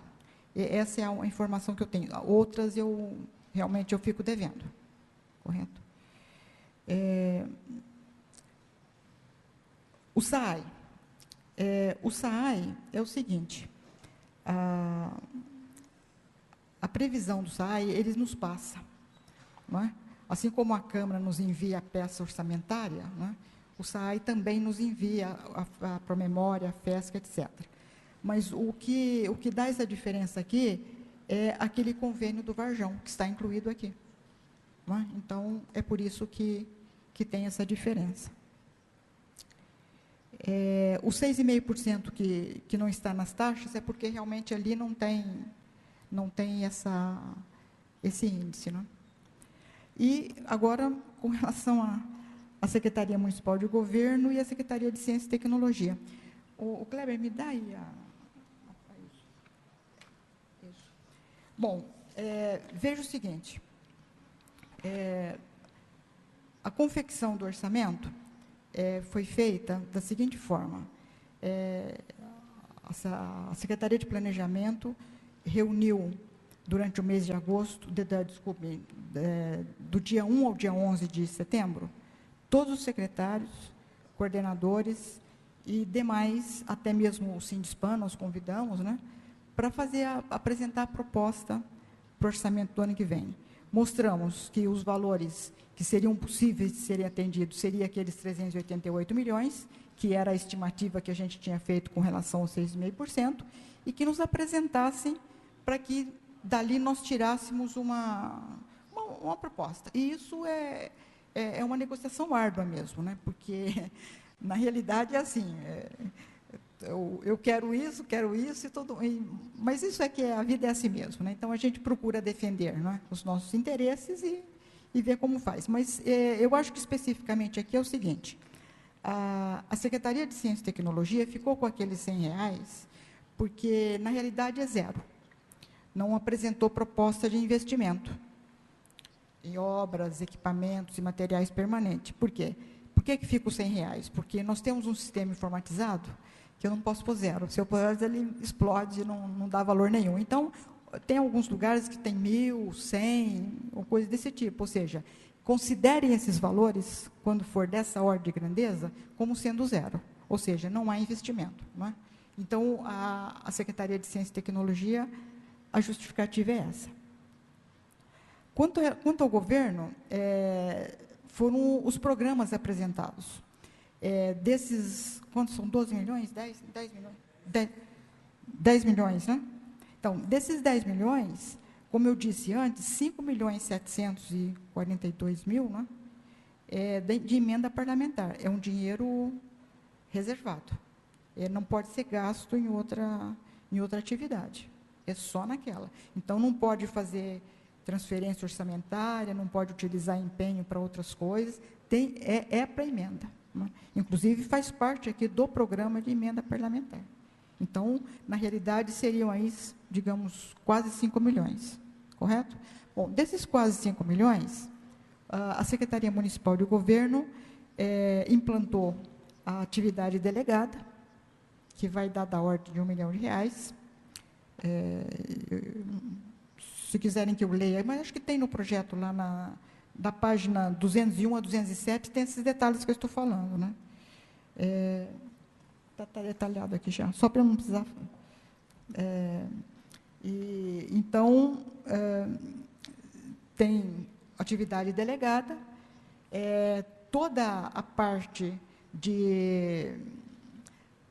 Essa é a informação que eu tenho. Outras, realmente, eu fico devendo. Correto? O SAAI. O SAAI é o seguinte, a previsão do SAAI, eles nos passa, não é? Assim como a Câmara nos envia a peça orçamentária, não é? O SAAI também nos envia a promemória, a FESC, etc. Mas o que dá essa diferença aqui é aquele convênio do Varjão, que está incluído aqui. Não é? Então, é por isso que tem essa diferença. Os 6,5% que não está nas taxas é porque realmente ali não tem esse índice. Não? E agora, com relação à Secretaria Municipal de Governo e a Secretaria de Ciência e Tecnologia. O Kleber, me dá aí isso. Bom, veja o seguinte, a confecção do orçamento foi feita da seguinte forma, a Secretaria de Planejamento reuniu, durante o mês de agosto, do dia 1 ao dia 11 de setembro, todos os secretários, coordenadores e demais, até mesmo o Sindispan, nós convidamos, né, para apresentar a proposta para o orçamento do ano que vem. Mostramos que os valores que seriam possíveis de serem atendidos seriam aqueles 388 milhões, que era a estimativa que a gente tinha feito com relação aos 6,5%, e que nos apresentassem para que dali nós tirássemos uma proposta. E isso é uma negociação árdua mesmo, né? Porque, na realidade, é assim, eu quero isso, mas isso é que a vida é assim mesmo, né? Então, a gente procura defender, não é, os nossos interesses e ver como faz. Mas eu acho que especificamente aqui é o seguinte, a Secretaria de Ciência e Tecnologia ficou com aqueles R$100, porque, na realidade, é zero. Não apresentou proposta de investimento em obras, equipamentos e materiais permanentes. Por quê? Por que fica os R$100? Porque nós temos um sistema informatizado que eu não posso pôr zero. Se eu pôr zero, ele explode, não dá valor nenhum. Então, tem alguns lugares que tem 1.000, 100, ou coisa desse tipo. Ou seja, considerem esses valores, quando for dessa ordem de grandeza, como sendo zero. Ou seja, não há investimento. Não é? Então, a Secretaria de Ciência e Tecnologia, a justificativa é essa. Quanto ao governo, foram os programas apresentados. Desses, quantos são? 12 milhões? 10 milhões? 10 milhões, né? Então, desses 10 milhões, como eu disse antes, 5.742.000, né, de emenda parlamentar. É um dinheiro reservado. Não pode ser gasto em outra atividade. É só naquela. Então, não pode fazer transferência orçamentária, não pode utilizar empenho para outras coisas. É para emenda. Né? Inclusive, faz parte aqui do programa de emenda parlamentar. Então, na realidade, seriam aí, digamos, quase 5 milhões, correto? Bom, desses quase 5 milhões, a Secretaria Municipal de Governo implantou a atividade delegada, que vai dar da ordem de R$1 milhão. Se quiserem que eu leia, mas acho que tem no projeto lá da página 201 a 207, tem esses detalhes que eu estou falando, né? Está detalhado aqui já, só para eu não precisar. Então, tem atividade delegada, toda a parte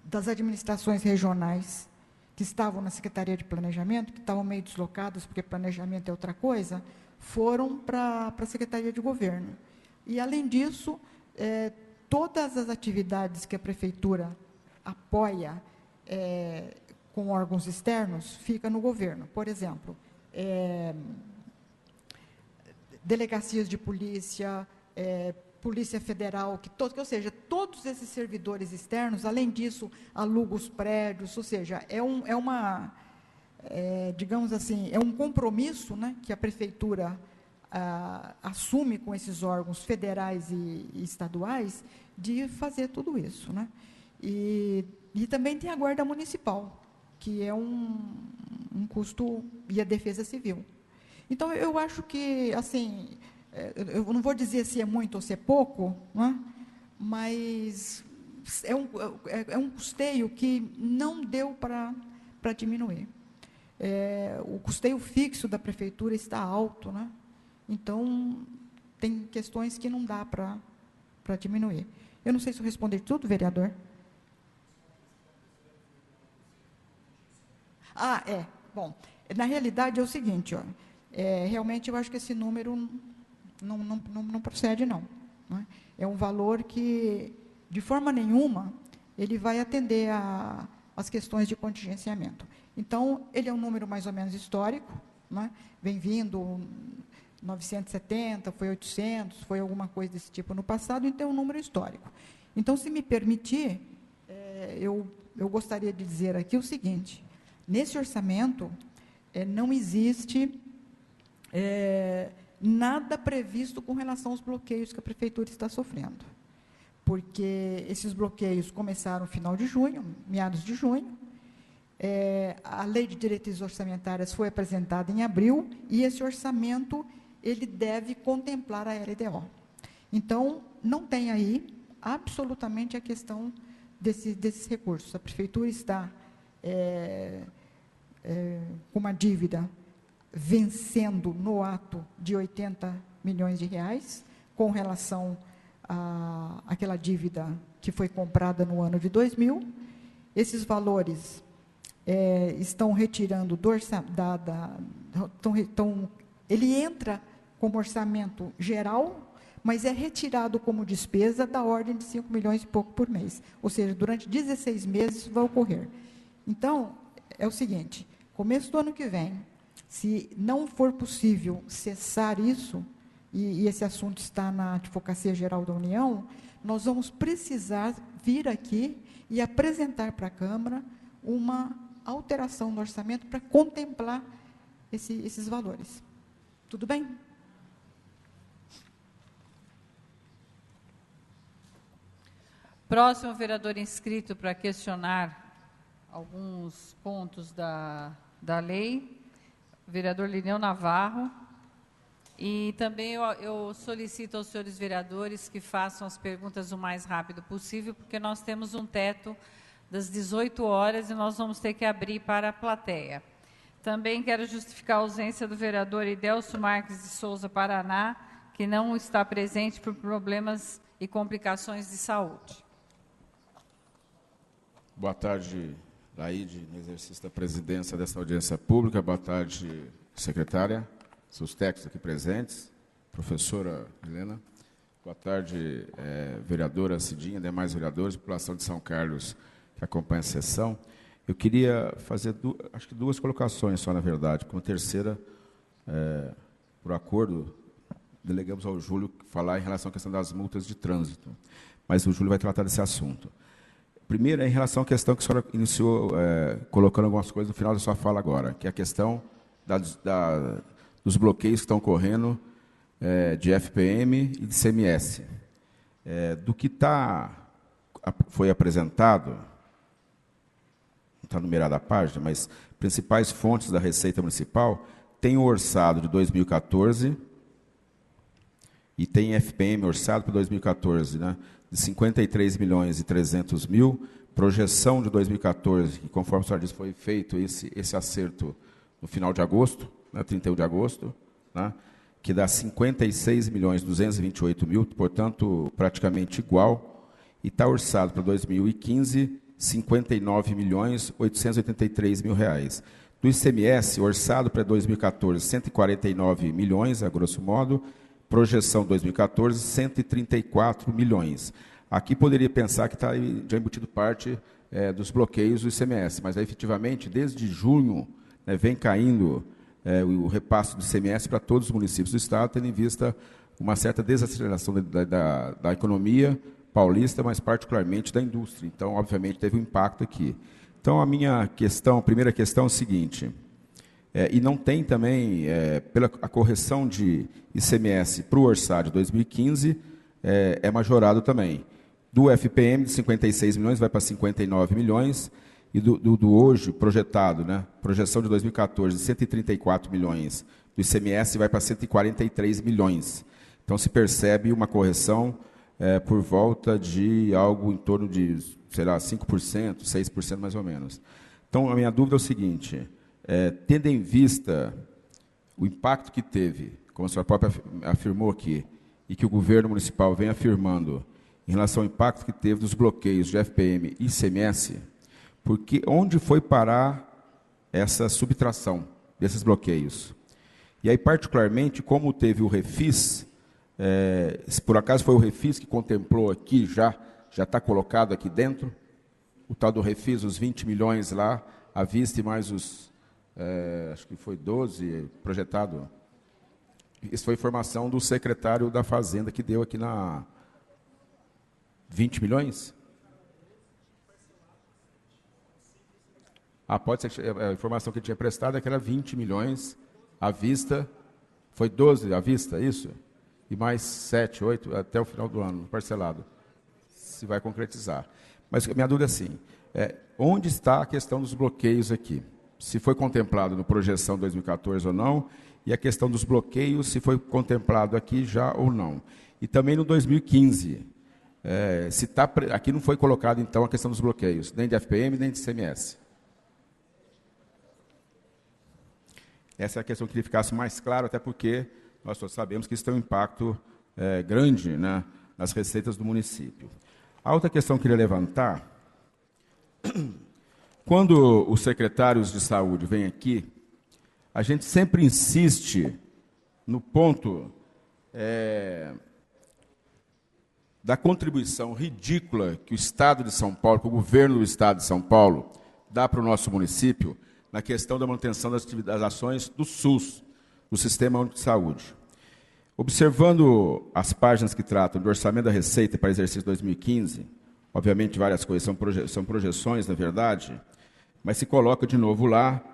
das administrações regionais que estavam na Secretaria de Planejamento, que estavam meio deslocadas, porque planejamento é outra coisa, foram para a Secretaria de Governo. E, além disso, todas as atividades que a Prefeitura apoia com órgãos externos, fica no governo. Por exemplo, delegacias de polícia, Polícia Federal, ou seja, todos esses servidores externos, além disso, alugam os prédios, ou seja, digamos assim, é um compromisso, né, que a Prefeitura assume com esses órgãos federais e estaduais de fazer tudo isso, né? E também tem a Guarda Municipal, que é um custo, e a Defesa Civil. Então, eu acho que, assim, eu não vou dizer se é muito ou se é pouco, né? Mas é um custeio que não deu para diminuir. O custeio fixo da Prefeitura está alto, né? Então, tem questões que não dá para diminuir. Eu não sei se eu respondi tudo, vereador. Bom, na realidade é o seguinte, ó, realmente eu acho que esse número não procede, não. É um valor que, de forma nenhuma, ele vai atender às questões de contingenciamento. Então, ele é um número mais ou menos histórico, né? Vem vindo 970, foi 800, foi alguma coisa desse tipo no passado, então é um número histórico. Então, se me permitir, eu gostaria de dizer aqui o seguinte: nesse orçamento, não existe nada previsto com relação aos bloqueios que a Prefeitura está sofrendo. Porque esses bloqueios começaram no final de junho, meados de junho, a Lei de Diretrizes Orçamentárias foi apresentada em abril, e esse orçamento, ele deve contemplar a LDO. Então, não tem aí absolutamente a questão desses recursos. A Prefeitura está com uma dívida vencendo no ato de R$80 milhões, com relação àquela dívida que foi comprada no ano de 2000. Esses valores estão retirando do ele entra como orçamento geral, mas é retirado como despesa da ordem de 5 milhões e pouco por mês. Ou seja, durante 16 meses isso vai ocorrer. Então, é o seguinte: começo do ano que vem, se não for possível cessar isso, e esse assunto está na Advocacia Geral da União, nós vamos precisar vir aqui e apresentar para a Câmara uma alteração no orçamento para contemplar esses valores. Tudo bem? Próximo vereador inscrito para questionar alguns pontos da lei, vereador Lineu Navarro. E também eu solicito aos senhores vereadores que façam as perguntas o mais rápido possível, porque nós temos um teto das 18 horas e nós vamos ter que abrir para a plateia. Também quero justificar a ausência do vereador Idelso Marques de Souza Paraná, que não está presente por problemas e complicações de saúde. Boa tarde, Laide, no exercício da presidência dessa audiência pública. Boa tarde, secretária, seus técnicos aqui presentes, professora Helena. Boa tarde, vereadora Cidinha, demais vereadores, população de São Carlos que acompanha a sessão. Eu queria fazer, acho que duas colocações só, na verdade. Como terceira, por acordo, delegamos ao Júlio falar em relação à questão das multas de trânsito, mas o Júlio vai tratar desse assunto. Primeiro, em relação à questão que a senhora iniciou colocando algumas coisas no final da sua fala agora, que é a questão dos bloqueios que estão ocorrendo de FPM e de CMS. Do que foi apresentado, não está numerada a página, mas principais fontes da Receita Municipal, tem o orçado de 2014 e tem FPM orçado para 2014, né, de 53.300.000, projeção de 2014, que, conforme a senhora disse, foi feito esse acerto no final de agosto, né, 31 de agosto, né, que dá 56.228.000, portanto, praticamente igual, e está orçado para 2015, 59.883.000 reais. Do ICMS, orçado para 2014, 149 milhões, a grosso modo, projeção 2014, 134 milhões. Aqui poderia pensar que está já embutido parte dos bloqueios do ICMS, mas efetivamente, desde junho, né, vem caindo o repasse do ICMS para todos os municípios do Estado, tendo em vista uma certa desaceleração da economia paulista, mas particularmente da indústria. Então, obviamente, teve um impacto aqui. Então, a primeira questão é o seguinte, e não tem também, a correção de ICMS para o orçado de 2015, é majorado também. Do FPM, de 56 milhões, vai para 59 milhões, e do hoje projetado, né, projeção de 2014, de 134 milhões, do ICMS vai para 143 milhões. Então, se percebe uma correção por volta de algo em torno de, sei lá, 5%, 6% mais ou menos. Então, a minha dúvida é o seguinte, tendo em vista o impacto que teve, como a senhora própria afirmou aqui, e que o governo municipal vem afirmando em relação ao impacto que teve dos bloqueios de FPM e ICMS, porque onde foi parar essa subtração desses bloqueios? E aí, particularmente, como teve o Refis, se por acaso foi o Refis que contemplou aqui, já está colocado aqui dentro, o tal do Refis, os 20 milhões lá, à vista, e mais os, acho que foi 12 projetado. Isso foi informação do secretário da Fazenda, que deu aqui na 20 milhões? Pode ser que a informação que ele tinha prestado é que era 20 milhões à vista, foi 12 à vista, isso? E mais 7, 8, até o final do ano, parcelado. Se vai concretizar. Mas a minha dúvida é assim, onde está a questão dos bloqueios aqui? Se foi contemplado no projeção 2014 ou não, e a questão dos bloqueios, se foi contemplado aqui já ou não. E também no 2015, aqui não foi colocado, então, a questão dos bloqueios, nem de FPM, nem de ICMS. Essa é a questão que queria que ficasse mais claro, até porque nós todos sabemos que isso tem um impacto grande, né, nas receitas do município. A outra questão que eu queria levantar, quando os secretários de saúde vêm aqui, a gente sempre insiste no ponto da contribuição ridícula que o Estado de São Paulo, que o governo do Estado de São Paulo dá para o nosso município na questão da manutenção das ações do SUS, do Sistema Único de Saúde. Observando as páginas que tratam do orçamento da Receita para exercício 2015, obviamente várias coisas são projeções, na verdade, mas se coloca de novo lá,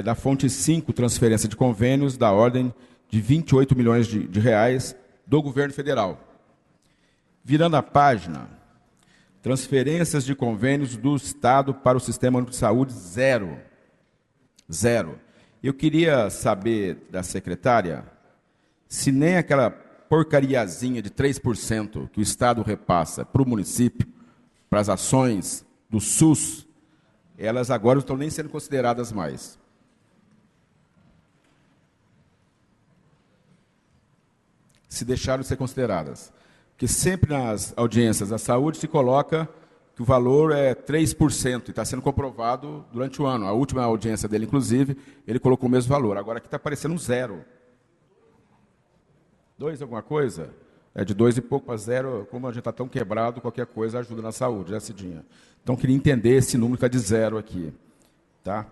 da fonte 5, transferência de convênios, da ordem de 28 milhões de reais do governo federal. Virando a página, transferências de convênios do Estado para o Sistema Único de Saúde, zero. Zero. Eu queria saber da secretária se nem aquela porcariazinha de 3% que o Estado repassa para o município, para as ações do SUS, elas agora não estão nem sendo consideradas mais. Se deixaram de ser consideradas. Porque sempre nas audiências da saúde se coloca que o valor é 3%, e está sendo comprovado durante o ano. A última audiência dele, inclusive, ele colocou o mesmo valor. Agora aqui está aparecendo um zero. 2 alguma coisa? É de 2 e pouco para 0, como a gente está tão quebrado, qualquer coisa ajuda na saúde, né, Cidinha? Então, queria entender esse número que está de 0 aqui. Tá?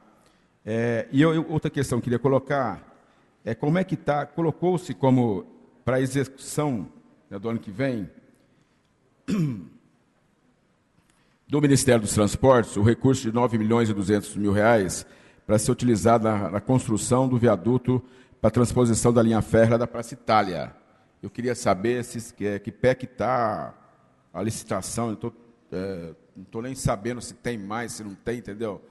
Outra questão que eu queria colocar é como é que está, colocou-se como para execução, né, do ano que vem, do Ministério dos Transportes, o recurso de R$ 9.200.000 para ser utilizado na construção do viaduto para a transposição da linha férrea da Praça Itália. Eu queria saber que pé que está a licitação, não estou nem sabendo se tem mais, se não tem, entendeu?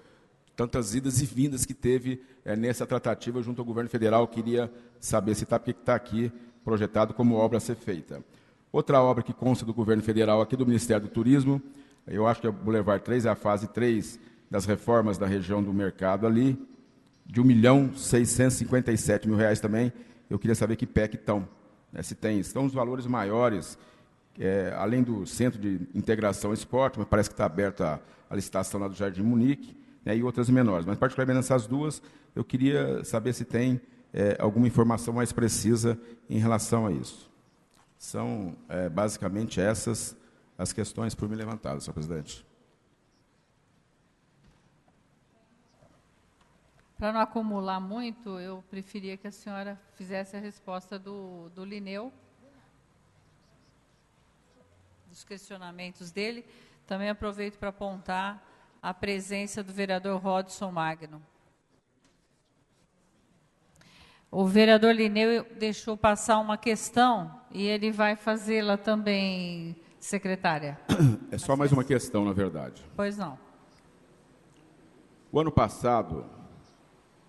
Tantas idas e vindas que teve nessa tratativa junto ao governo federal, eu queria saber se está, porque está aqui projetado como obra a ser feita. Outra obra que consta do governo federal aqui do Ministério do Turismo, eu acho que é o Boulevard 3, é a fase 3 das reformas da região do mercado ali, de R$ 1.657.000 também. Eu queria saber que pé que estão, né, se tem. Estão os valores maiores, além do Centro de Integração Esporte, mas parece que está aberta a licitação lá do Jardim Munique, né, e outras menores. Mas, particularmente nessas duas, eu queria saber se tem alguma informação mais precisa em relação a isso. São, basicamente, essas as questões por mim levantadas, senhor presidente. Para não acumular muito, eu preferia que a senhora fizesse a resposta do Lineu, dos questionamentos dele. Também aproveito para apontar a presença do vereador Rodson Magno. O vereador Lineu deixou passar uma questão e ele vai fazê-la também, secretária. É só mais uma questão, na verdade. Pois não. O ano passado,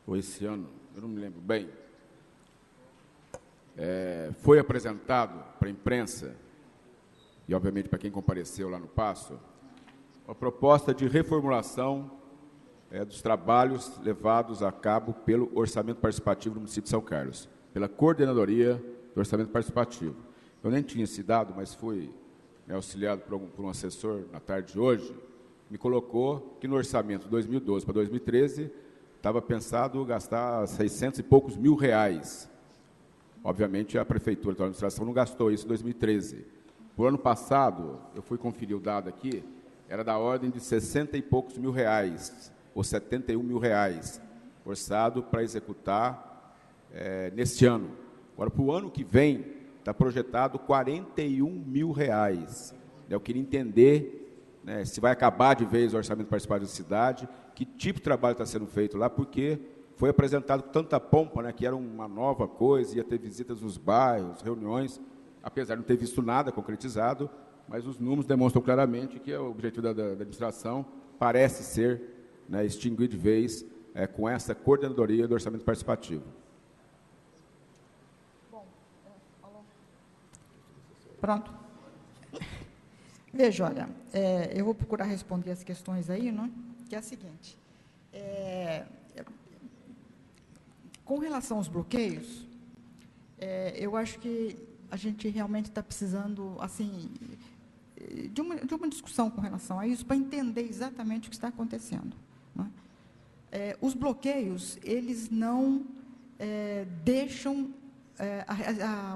ou esse ano, eu não me lembro bem, foi apresentado para a imprensa, e obviamente para quem compareceu lá no Paço, a proposta de reformulação dos trabalhos levados a cabo pelo Orçamento Participativo do município de São Carlos, pela Coordenadoria do Orçamento Participativo. Eu nem tinha esse dado, mas fui auxiliado por um assessor na tarde de hoje, me colocou que no orçamento de 2012 para 2013 estava pensado gastar 600 e poucos mil reais. Obviamente, a prefeitura, a administração, não gastou isso em 2013. O ano passado, eu fui conferir o dado aqui, era da ordem de 60 e poucos mil reais, ou 71 mil reais, orçado para executar neste ano. Agora, para o ano que vem, está projetado 41 mil reais. Eu queria entender, né, se vai acabar de vez o orçamento participativo da cidade, que tipo de trabalho está sendo feito lá, porque foi apresentado com tanta pompa, né, que era uma nova coisa, ia ter visitas nos bairros, reuniões, apesar de não ter visto nada concretizado, mas os números demonstram claramente que o objetivo da administração parece ser, né, extinguir de vez com essa coordenadoria do orçamento participativo. Pronto. Veja, olha, eu vou procurar responder as questões aí, né, que é a seguinte. Com relação aos bloqueios, eu acho que a gente realmente está precisando, assim, de uma discussão com relação a isso, para entender exatamente o que está acontecendo, né? Os bloqueios, eles não deixam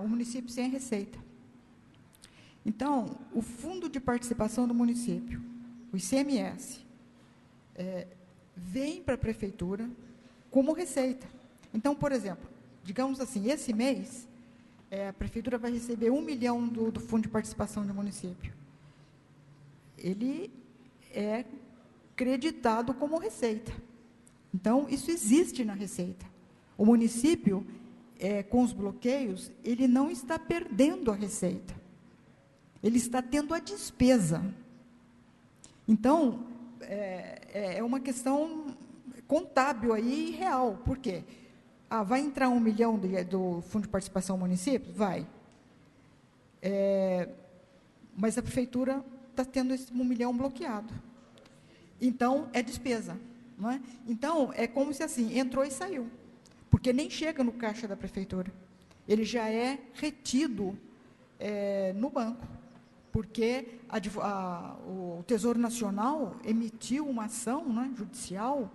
o município sem receita. Então, o Fundo de Participação do Município, o ICMS, vem para a Prefeitura como receita. Então, por exemplo, digamos assim, esse mês, a prefeitura vai receber 1 milhão do Fundo de Participação do município. Ele é creditado como receita. Então, isso existe na receita. O município, com os bloqueios, ele não está perdendo a receita. Ele está tendo a despesa. Então, é uma questão contábil aí real. Por quê? Vai entrar 1 milhão do Fundo de Participação ao município? Vai. Mas a prefeitura está tendo esse 1 milhão bloqueado. Então, é despesa. Não é? Então, é como se assim, entrou e saiu. Porque nem chega no caixa da prefeitura. Ele já é retido no banco. Porque o Tesouro Nacional emitiu uma ação, né, judicial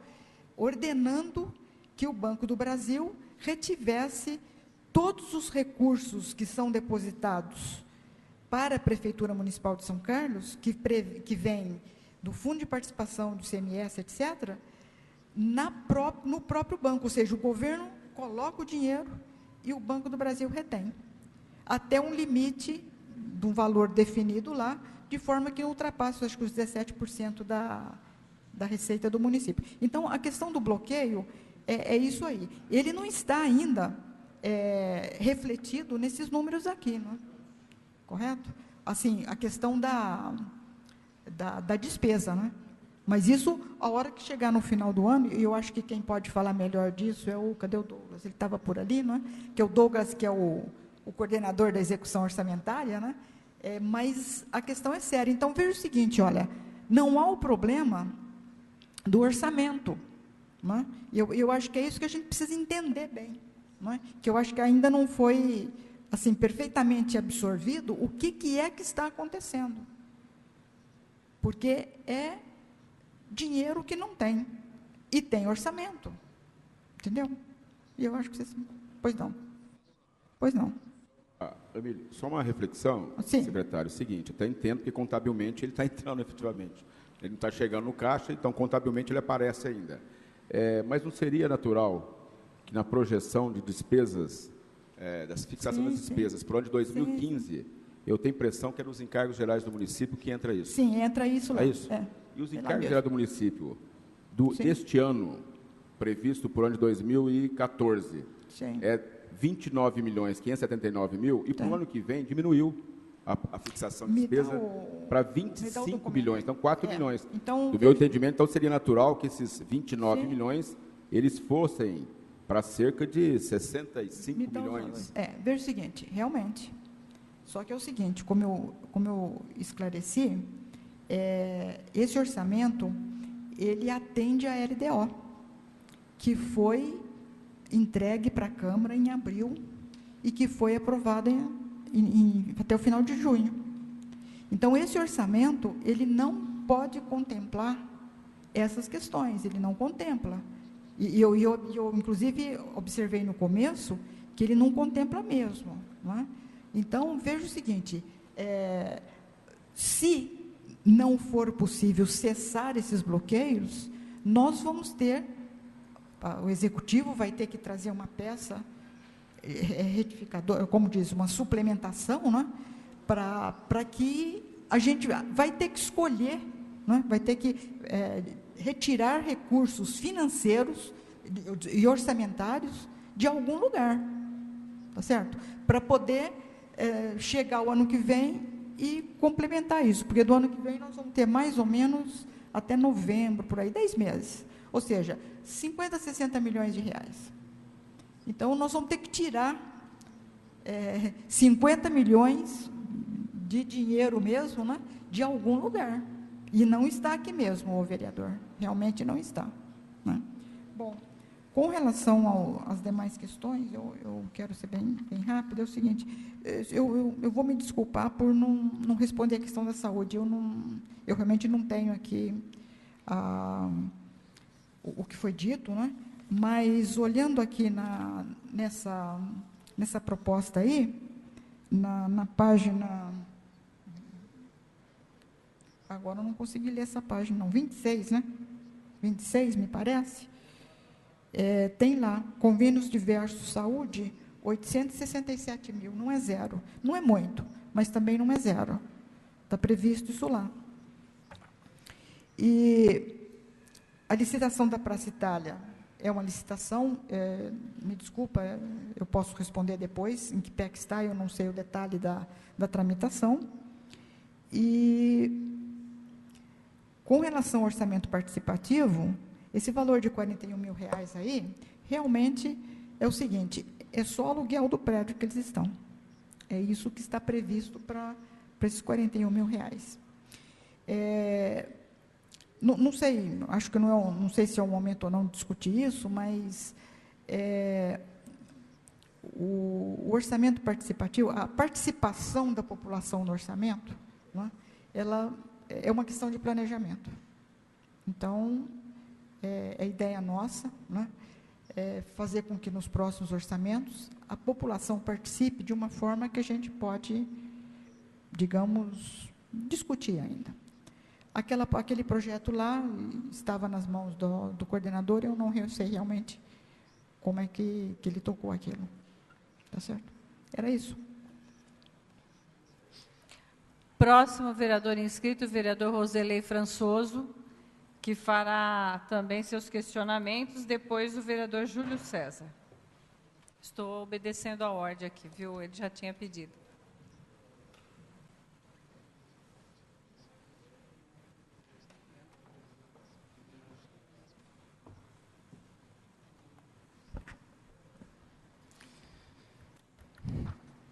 ordenando que o Banco do Brasil retivesse todos os recursos que são depositados para a Prefeitura Municipal de São Carlos, que vem do Fundo de Participação, do CMS, etc., no próprio banco, ou seja, o governo coloca o dinheiro e o Banco do Brasil retém, até um limite de um valor definido lá, de forma que não ultrapasse, acho que os 17% da receita do município. Então, a questão do bloqueio é isso aí. Ele não está ainda refletido nesses números aqui, não é? Correto? Assim, a questão da despesa, né? Mas isso, a hora que chegar no final do ano, e eu acho que quem pode falar melhor disso cadê o Douglas? Ele estava por ali, não é? Que é o Douglas, que é o coordenador da execução orçamentária, né? Mas a questão é séria. Então, veja o seguinte, olha, não há o problema do orçamento, não é? Eu acho que é isso que a gente precisa entender bem, não é? Que eu acho que ainda não foi, assim, perfeitamente absorvido o que é que está acontecendo. Porque é dinheiro que não tem, e tem orçamento, entendeu? E eu acho que vocês... Pois não. Pois não. Emílio, só uma reflexão, Sim. Secretário, é o seguinte, até entendo que contabilmente ele está entrando efetivamente, ele não está chegando no caixa, então contabilmente ele aparece ainda. Mas não seria natural que na projeção de despesas, das fixação das despesas, para o ano de 2015, eu tenho a impressão que é nos encargos gerais do município que entra isso. Sim, entra isso lá. É isso? E os encargos gerais do município, deste ano, previsto para o ano de 2014, Sim. 29.579.000, e para o ano que vem diminuiu a fixação de despesa para 25 milhões, então 4 milhões. Então, do meu entendimento, então seria natural que esses 29 milhões, eles fossem para cerca de 65 milhões. Veja o seguinte, realmente, só que é o seguinte, como eu esclareci, esse orçamento, ele atende à LDO, que foi entregue para a Câmara em abril e que foi aprovada até o final de junho. Então, esse orçamento, ele não pode contemplar essas questões, ele não contempla. E eu inclusive, observei no começo que ele não contempla mesmo, não é? Então, veja o seguinte, se não for possível cessar esses bloqueios, nós vamos ter, o Executivo vai ter que trazer uma peça retificadora, como diz, uma suplementação, né, para que a gente vai ter que escolher, né, vai ter que retirar recursos financeiros e orçamentários de algum lugar, tá certo? Para poder chegar o ano que vem e complementar isso, porque do ano que vem nós vamos ter mais ou menos até novembro, por aí, 10 meses, ou seja, 50, 60 milhões de reais. Então, nós vamos ter que tirar 50 milhões de dinheiro mesmo, né, de algum lugar, e não está aqui mesmo, o vereador, realmente não está, né? Bom, com relação às demais questões, eu quero ser bem rápido, é o seguinte, eu vou me desculpar por não responder a questão da saúde, eu realmente não tenho aqui o que foi dito, né? Mas, olhando aqui nessa proposta aí, na página... Agora eu não consegui ler essa página, não, 26, né? 26, me parece. Tem lá, convênios diversos, saúde, 867 mil, não é zero. Não é muito, mas também não é zero. Está previsto isso lá. E a licitação da Praça Itália é uma licitação, me desculpa, eu posso responder depois, em que pé que está, eu não sei o detalhe da tramitação. E, com relação ao orçamento participativo, esse valor de R$41 mil aí, realmente é o seguinte, é só o aluguel do prédio que eles estão. É isso que está previsto para esses R$41 mil. Não sei, acho que não sei se é o momento ou não de discutir isso, mas o orçamento participativo, a participação da população no orçamento, né, ela é uma questão de planejamento. Então, é ideia nossa, né, fazer com que nos próximos orçamentos a população participe de uma forma que a gente pode, digamos, discutir ainda. Aquele projeto lá estava nas mãos do coordenador, eu não sei realmente como é que ele tocou aquilo. Tá certo? Era isso. Próximo vereador inscrito, o vereador Roselei Françoso, que fará também seus questionamentos, depois o vereador Júlio César. Estou obedecendo a ordem aqui, viu? Ele já tinha pedido.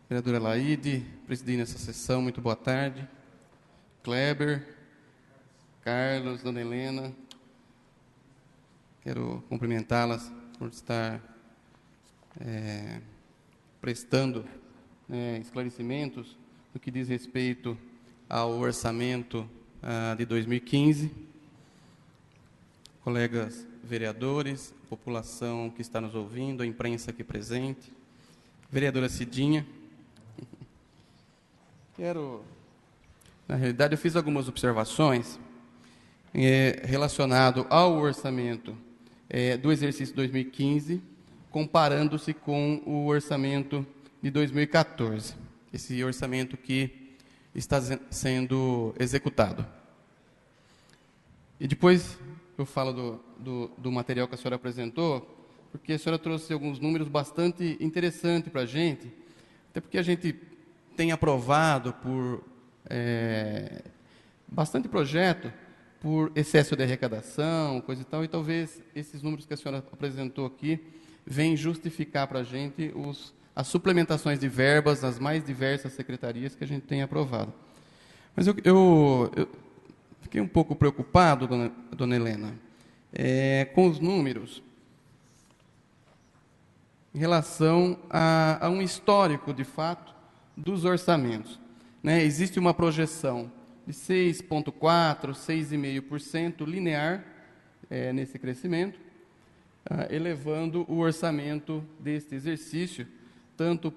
Vereadora Laide, presidindo essa sessão, muito boa tarde. Kleber, Carlos, Dona Helena, quero cumprimentá-las por estar prestando esclarecimentos no que diz respeito ao orçamento de 2015. Colegas vereadores, população que está nos ouvindo, a imprensa aqui presente, vereadora Cidinha, na realidade, eu fiz algumas observações relacionado ao orçamento do exercício 2015, comparando-se com o orçamento de 2014, esse orçamento que está sendo executado. E depois eu falo do material que a senhora apresentou, porque a senhora trouxe alguns números bastante interessantes para a gente, até porque a gente tem aprovado por bastante projeto por excesso de arrecadação, coisa e tal, e talvez esses números que a senhora apresentou aqui venham justificar para a gente as suplementações de verbas nas mais diversas secretarias que a gente tem aprovado. Mas eu fiquei um pouco preocupado, dona Helena, com os números em relação a um histórico, de fato, dos orçamentos. Existe uma projeção de 6,4%, 6,5% linear nesse crescimento, elevando o orçamento deste exercício, tanto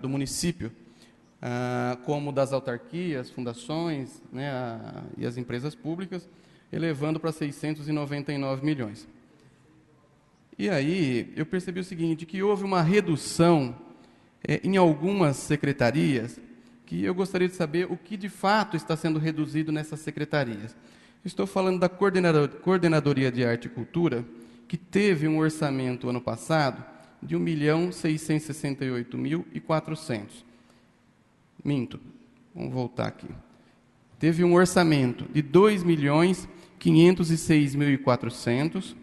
do município, como das autarquias, fundações, e as empresas públicas, elevando para 699 milhões. E aí, eu percebi o seguinte, que houve uma redução em algumas secretarias, que eu gostaria de saber o que de fato está sendo reduzido nessas secretarias. Estou falando da Coordenadoria de Arte e Cultura, que teve um orçamento ano passado de R$ 1.668.400. Minto, vamos voltar aqui. Teve um orçamento de R$ 2.506.400,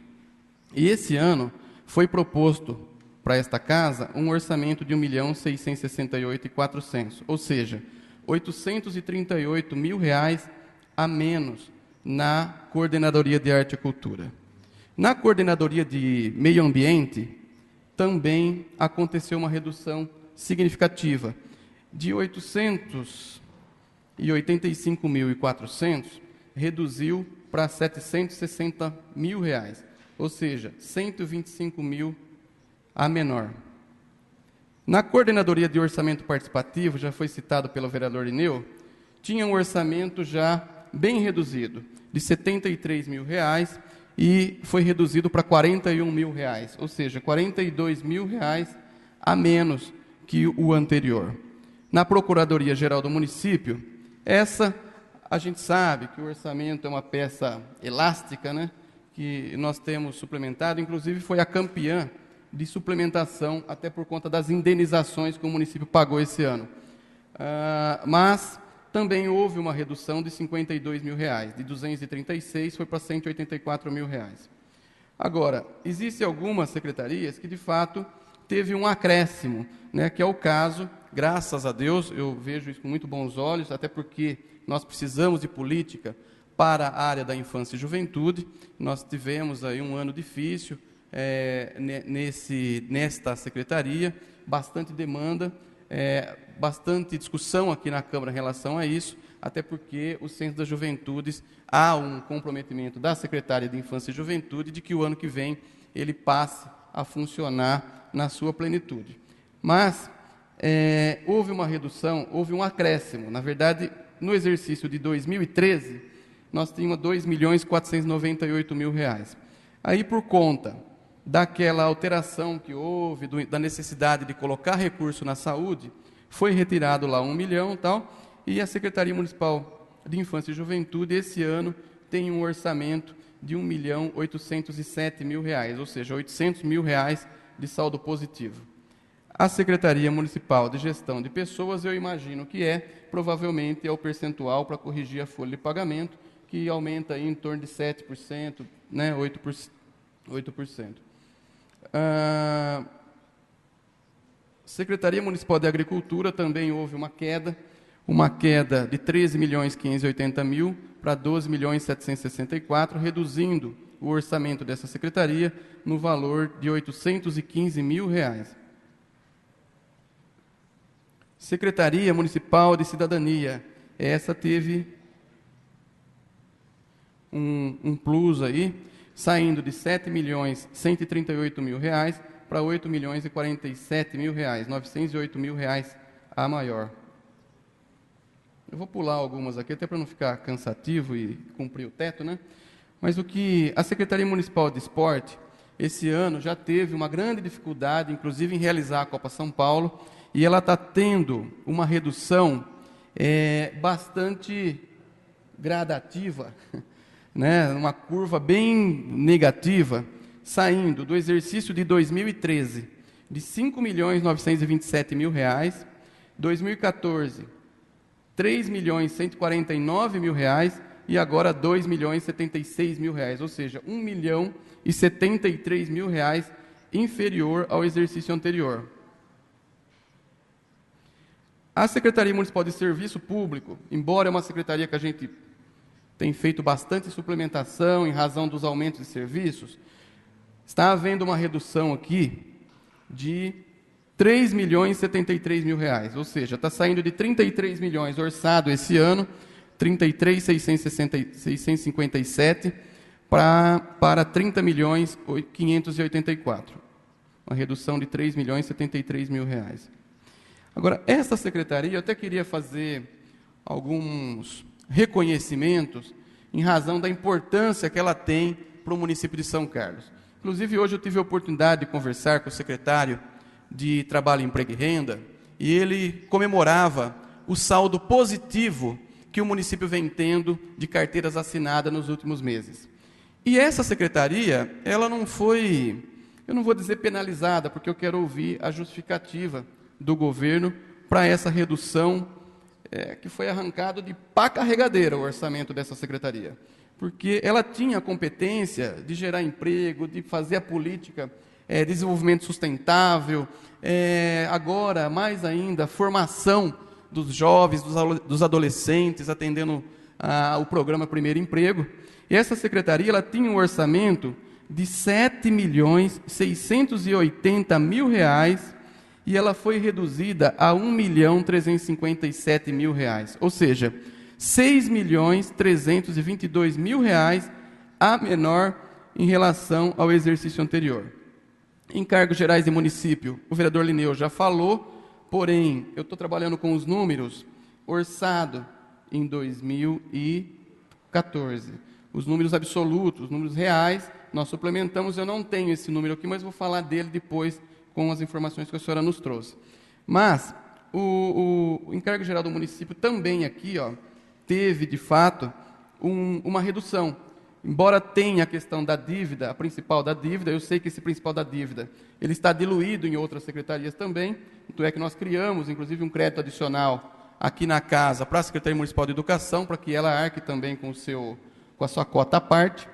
e esse ano foi proposto para esta casa um orçamento de R$ 1.668.400, ou seja, R$ 838 mil a menos na Coordenadoria de Arte e Cultura. Na Coordenadoria de Meio Ambiente, também aconteceu uma redução significativa, de R$ 885.400, reduziu para R$ 760 mil, ou seja, R$ 125 mil a menor. Na Coordenadoria de Orçamento Participativo, já foi citado pelo vereador Ineu, tinha um orçamento já bem reduzido, de R$ 73 mil, e foi reduzido para R$ 41 mil, ou seja, R$ 42 mil a menos que o anterior. Na Procuradoria-Geral do Município, a gente sabe que o orçamento é uma peça elástica, né, que nós temos suplementado, inclusive foi a campeã de suplementação, até por conta das indenizações que o município pagou esse ano. Mas também houve uma redução de R$52 mil, de 236 foi para R$184 mil. Agora, existem algumas secretarias que, de fato, teve um acréscimo, né, que é o caso, graças a Deus, eu vejo isso com muito bons olhos, até porque nós precisamos de política para a área da infância e juventude. Nós tivemos aí um ano difícil nesta secretaria, bastante demanda, bastante discussão aqui na Câmara em relação a isso, até porque o Centro das Juventudes, há um comprometimento da Secretaria de Infância e Juventude de que o ano que vem ele passe a funcionar na sua plenitude. Mas houve uma redução, houve um acréscimo. Na verdade, no exercício de 2013, nós tínhamos R$2.498.000. Aí, por conta daquela alteração que houve, da necessidade de colocar recurso na saúde, foi retirado lá 1 milhão, tal, e a Secretaria Municipal de Infância e Juventude, esse ano, tem um orçamento de R$1.807.000, ou seja, R$800 mil de saldo positivo. A Secretaria Municipal de Gestão de Pessoas, eu imagino que provavelmente é o percentual para corrigir a folha de pagamento, que aumenta aí em torno de 7%, né, 8%. Secretaria Municipal de Agricultura também houve uma queda de 13.580.000 para 12.764.000, reduzindo o orçamento dessa secretaria no valor de R$815 mil. Secretaria Municipal de Cidadania, essa teve um plus aí, saindo de R$7.138.000 para R$8.047.000, R$908.000 a maior. Eu vou pular algumas aqui, até para não ficar cansativo e cumprir o teto, né? Mas a Secretaria Municipal de Esporte, esse ano, já teve uma grande dificuldade, inclusive, em realizar a Copa São Paulo, e ela está tendo uma redução bastante gradativa, né? Uma curva bem negativa, saindo do exercício de 2013 de R$5.927.000, 2014, R$3.149.000 e agora R$2.076.000, ou seja, R$1.073.000 inferior ao exercício anterior. A Secretaria Municipal de Serviço Público, embora é uma secretaria que a gente tem feito bastante suplementação em razão dos aumentos de serviços, está havendo uma redução aqui de R$3.073.000, ou seja, está saindo de 33 milhões orçado esse ano, 33.657 para 30.584, uma redução de R$3.073.000. Agora, essa secretaria, eu até queria fazer alguns reconhecimentos em razão da importância que ela tem para o município de São Carlos. Inclusive, hoje eu tive a oportunidade de conversar com o secretário de Trabalho, Emprego e Renda, e ele comemorava o saldo positivo que o município vem tendo de carteiras assinadas nos últimos meses. E essa secretaria, ela não foi, eu não vou dizer penalizada, porque eu quero ouvir a justificativa do governo para essa redução que foi arrancado de pá carregadeira o orçamento dessa secretaria. Porque ela tinha a competência de gerar emprego, de fazer a política de desenvolvimento sustentável, agora, mais ainda, formação dos jovens, dos adolescentes, atendendo o programa Primeiro Emprego. E essa secretaria ela tinha um orçamento de R$7.680.000 e ela foi reduzida a R$1.357.000, ou seja, R$6.322.000 a menor em relação ao exercício anterior. Em cargos gerais de município, o vereador Linneu já falou, porém, eu estou trabalhando com os números orçado em 2014. Os números absolutos, os números reais, nós suplementamos, eu não tenho esse número aqui, mas vou falar dele depois, com as informações que a senhora nos trouxe. Mas o encargo geral do município também aqui, teve, de fato, uma redução. Embora tenha a questão da dívida, a principal da dívida, eu sei que esse principal da dívida ele está diluído em outras secretarias também, tanto é que nós criamos, inclusive, um crédito adicional aqui na casa para a Secretaria Municipal de Educação, para que ela arque também com a sua cota à parte.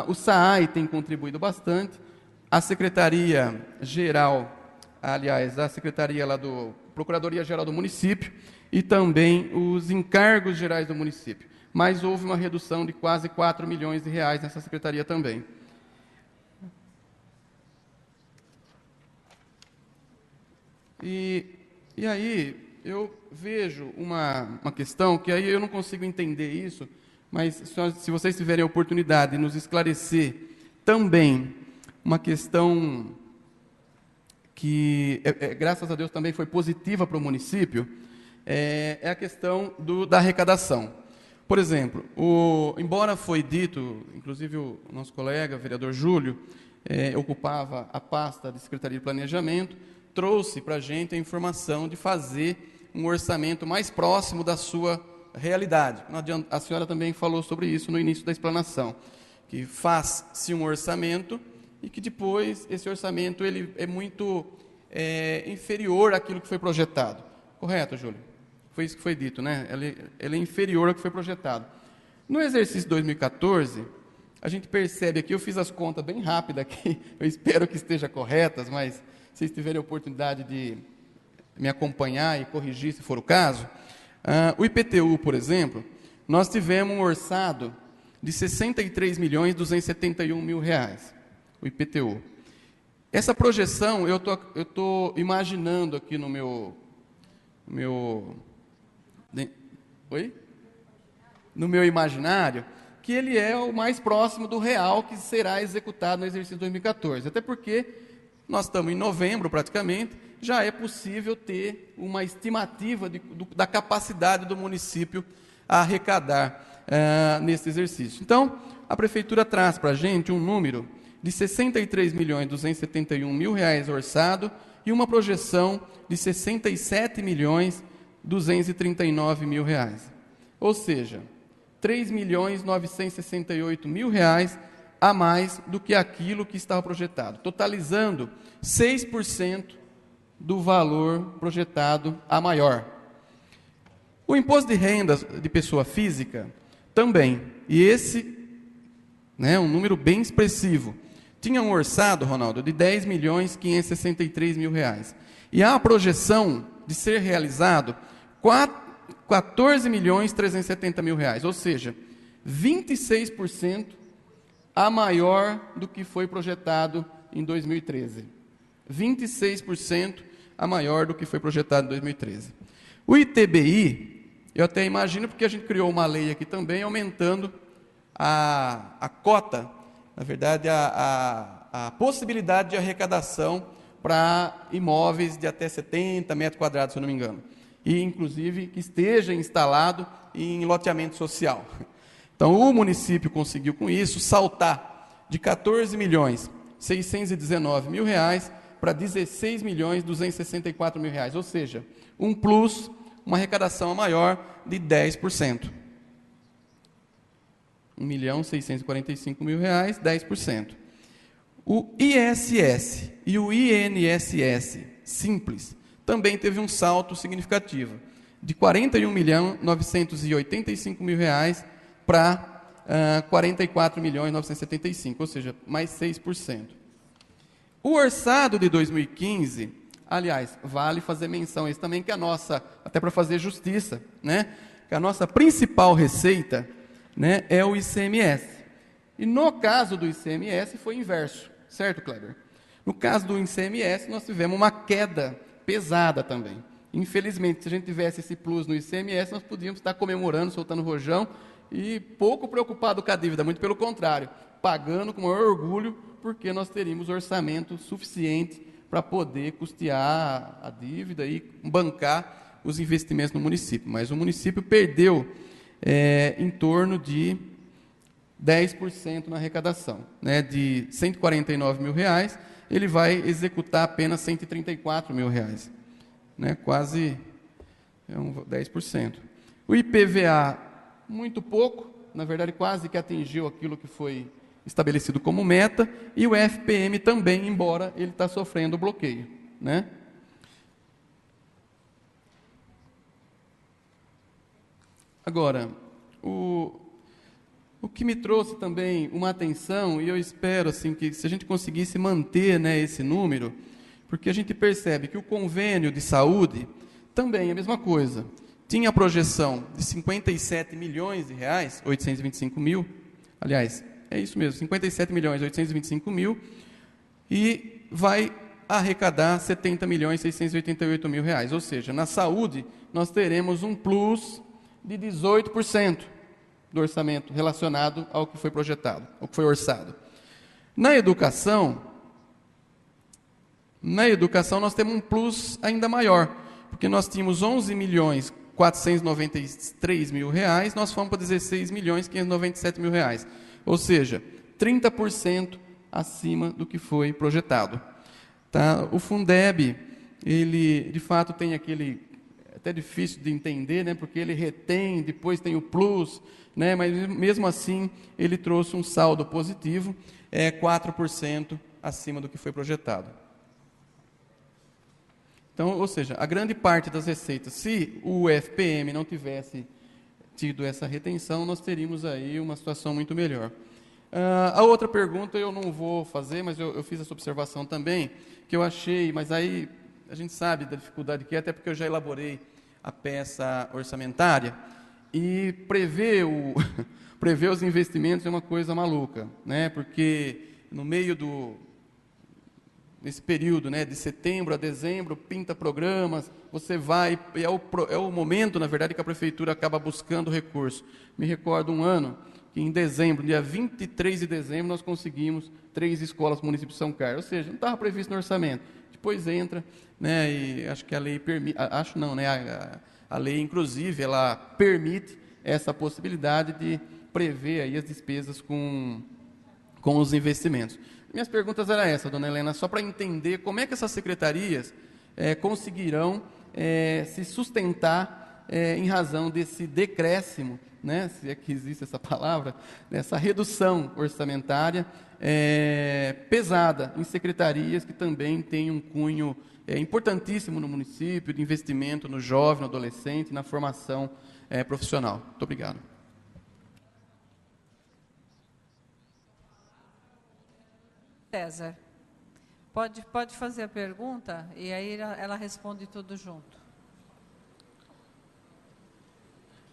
O SAAI tem contribuído bastante, a Secretaria-Geral, aliás, a Secretaria lá do Procuradoria-Geral do município e também os encargos gerais do município. Mas houve uma redução de quase 4 milhões de reais nessa secretaria também. E aí eu vejo uma questão que aí eu não consigo entender isso, mas se vocês tiverem a oportunidade de nos esclarecer também uma questão que, graças a Deus, também foi positiva para o município, é a questão da arrecadação. Por exemplo, embora foi dito, inclusive o nosso colega, o vereador Júlio, ocupava a pasta de Secretaria de Planejamento, trouxe para a gente a informação de fazer um orçamento mais próximo da sua realidade. A senhora também falou sobre isso no início da explanação, que faz-se um orçamento e que depois esse orçamento ele é muito inferior àquilo que foi projetado. Correto, Júlio? Foi isso que foi dito, né? Ele é inferior ao que foi projetado. No exercício 2014, a gente percebe aqui, eu fiz as contas bem rápidas aqui, eu espero que estejam corretas, mas se vocês tiverem a oportunidade de me acompanhar e corrigir, se for o caso, o IPTU, por exemplo, nós tivemos um orçado de R$ 63.271.000, o IPTU. Essa projeção, eu estou imaginando aqui no meu imaginário, que ele é o mais próximo do real que será executado no exercício 2014. Até porque nós estamos em novembro, praticamente, já é possível ter uma estimativa da capacidade do município a arrecadar nesse exercício. Então, a Prefeitura traz para a gente um número de R$ 63.271.000 orçado e uma projeção de R$ 67.239.000. Ou seja, R$ 3.968.000 a mais do que aquilo que estava projetado, totalizando 6% do valor projetado a maior. O imposto de renda de pessoa física também, e esse, um número bem expressivo, tinha um orçado, Ronaldo, de R$ 10.563.000. E há a projeção de ser realizado R$ 14.370.000, ou seja, 26% a maior do que foi projetado em 2013. 26% a maior do que foi projetado em 2013. O ITBI, eu até imagino, porque a gente criou uma lei aqui também, aumentando a cota, na verdade, a possibilidade de arrecadação para imóveis de até 70 metros quadrados, se eu não me engano. E, inclusive, que esteja instalado em loteamento social. Então, o município conseguiu, com isso, saltar de R$ 14.619.000 para R$ 16.264.000, ou seja, um plus, uma arrecadação maior de 10%. R$ 1.645.000, 10%. O ISS e o INSS simples também teve um salto significativo, de R$ 41.985.000 para R$ 44.975.000, ou seja, mais 6%. O orçado de 2015, aliás, vale fazer menção a isso também, que a nossa, até para fazer justiça, que a nossa principal receita é o ICMS. E no caso do ICMS foi inverso, certo, Kleber? No caso do ICMS, nós tivemos uma queda pesada também. Infelizmente, se a gente tivesse esse plus no ICMS, nós podíamos estar comemorando, soltando rojão, e pouco preocupado com a dívida, muito pelo contrário, pagando com maior orgulho, porque nós teríamos orçamento suficiente para poder custear a dívida e bancar os investimentos no município. Mas o município perdeu em torno de 10% na arrecadação, de R$ 149.000, ele vai executar apenas R$ 134 mil, né? Quase 10%. O IPVA, muito pouco, na verdade quase que atingiu aquilo que foi estabelecido como meta, e o FPM também, embora ele está sofrendo bloqueio, né? Agora, o que me trouxe também uma atenção, e eu espero assim, que se a gente conseguisse manter, né, esse número, porque a gente percebe que o convênio de saúde também é a mesma coisa. Tinha a projeção de 57 milhões de reais, 825 mil, aliás, é isso mesmo, 57 milhões 825 mil, e vai arrecadar 70 milhões 688 mil reais. Ou seja, na saúde nós teremos um plus de 18% do orçamento relacionado ao que foi projetado, ao que foi orçado. Na educação nós temos um plus ainda maior, porque nós tínhamos 11 milhões 493 mil reais, nós fomos para 16 milhões 597 mil reais. Ou seja, 30% acima do que foi projetado. Tá? O Fundeb, ele de fato tem aquele, até difícil de entender, né, porque ele retém, depois tem o plus, né, mas mesmo assim ele trouxe um saldo positivo, 4% acima do que foi projetado. Então, ou seja, a grande parte das receitas, se o FPM não tivesse tido essa retenção, nós teríamos aí uma situação muito melhor. A outra pergunta eu não vou fazer, mas eu fiz essa observação também, que eu achei, mas aí a gente sabe da dificuldade que é, até porque eu já elaborei a peça orçamentária, e prever os investimentos é uma coisa maluca, né? Porque no meio nesse período, né, de setembro a dezembro, pinta programas, você vai, é o momento, na verdade, que a prefeitura acaba buscando recurso. Me recordo um ano que em dezembro, dia 23 de dezembro, nós conseguimos 3 escolas no município de São Carlos, ou seja, não estava previsto no orçamento. Depois entra, né, e acho que a lei permite, acho não, né, a lei, inclusive, ela permite essa possibilidade de prever aí as despesas com os investimentos. Minhas perguntas eram essas, dona Helena, só para entender como é que essas secretarias conseguirão se sustentar em razão desse decréscimo, né, se é que existe essa palavra, dessa redução orçamentária pesada em secretarias que também têm um cunho importantíssimo no município, de investimento no jovem, no adolescente, na formação profissional. Muito obrigado. César, pode fazer a pergunta e aí ela responde tudo junto.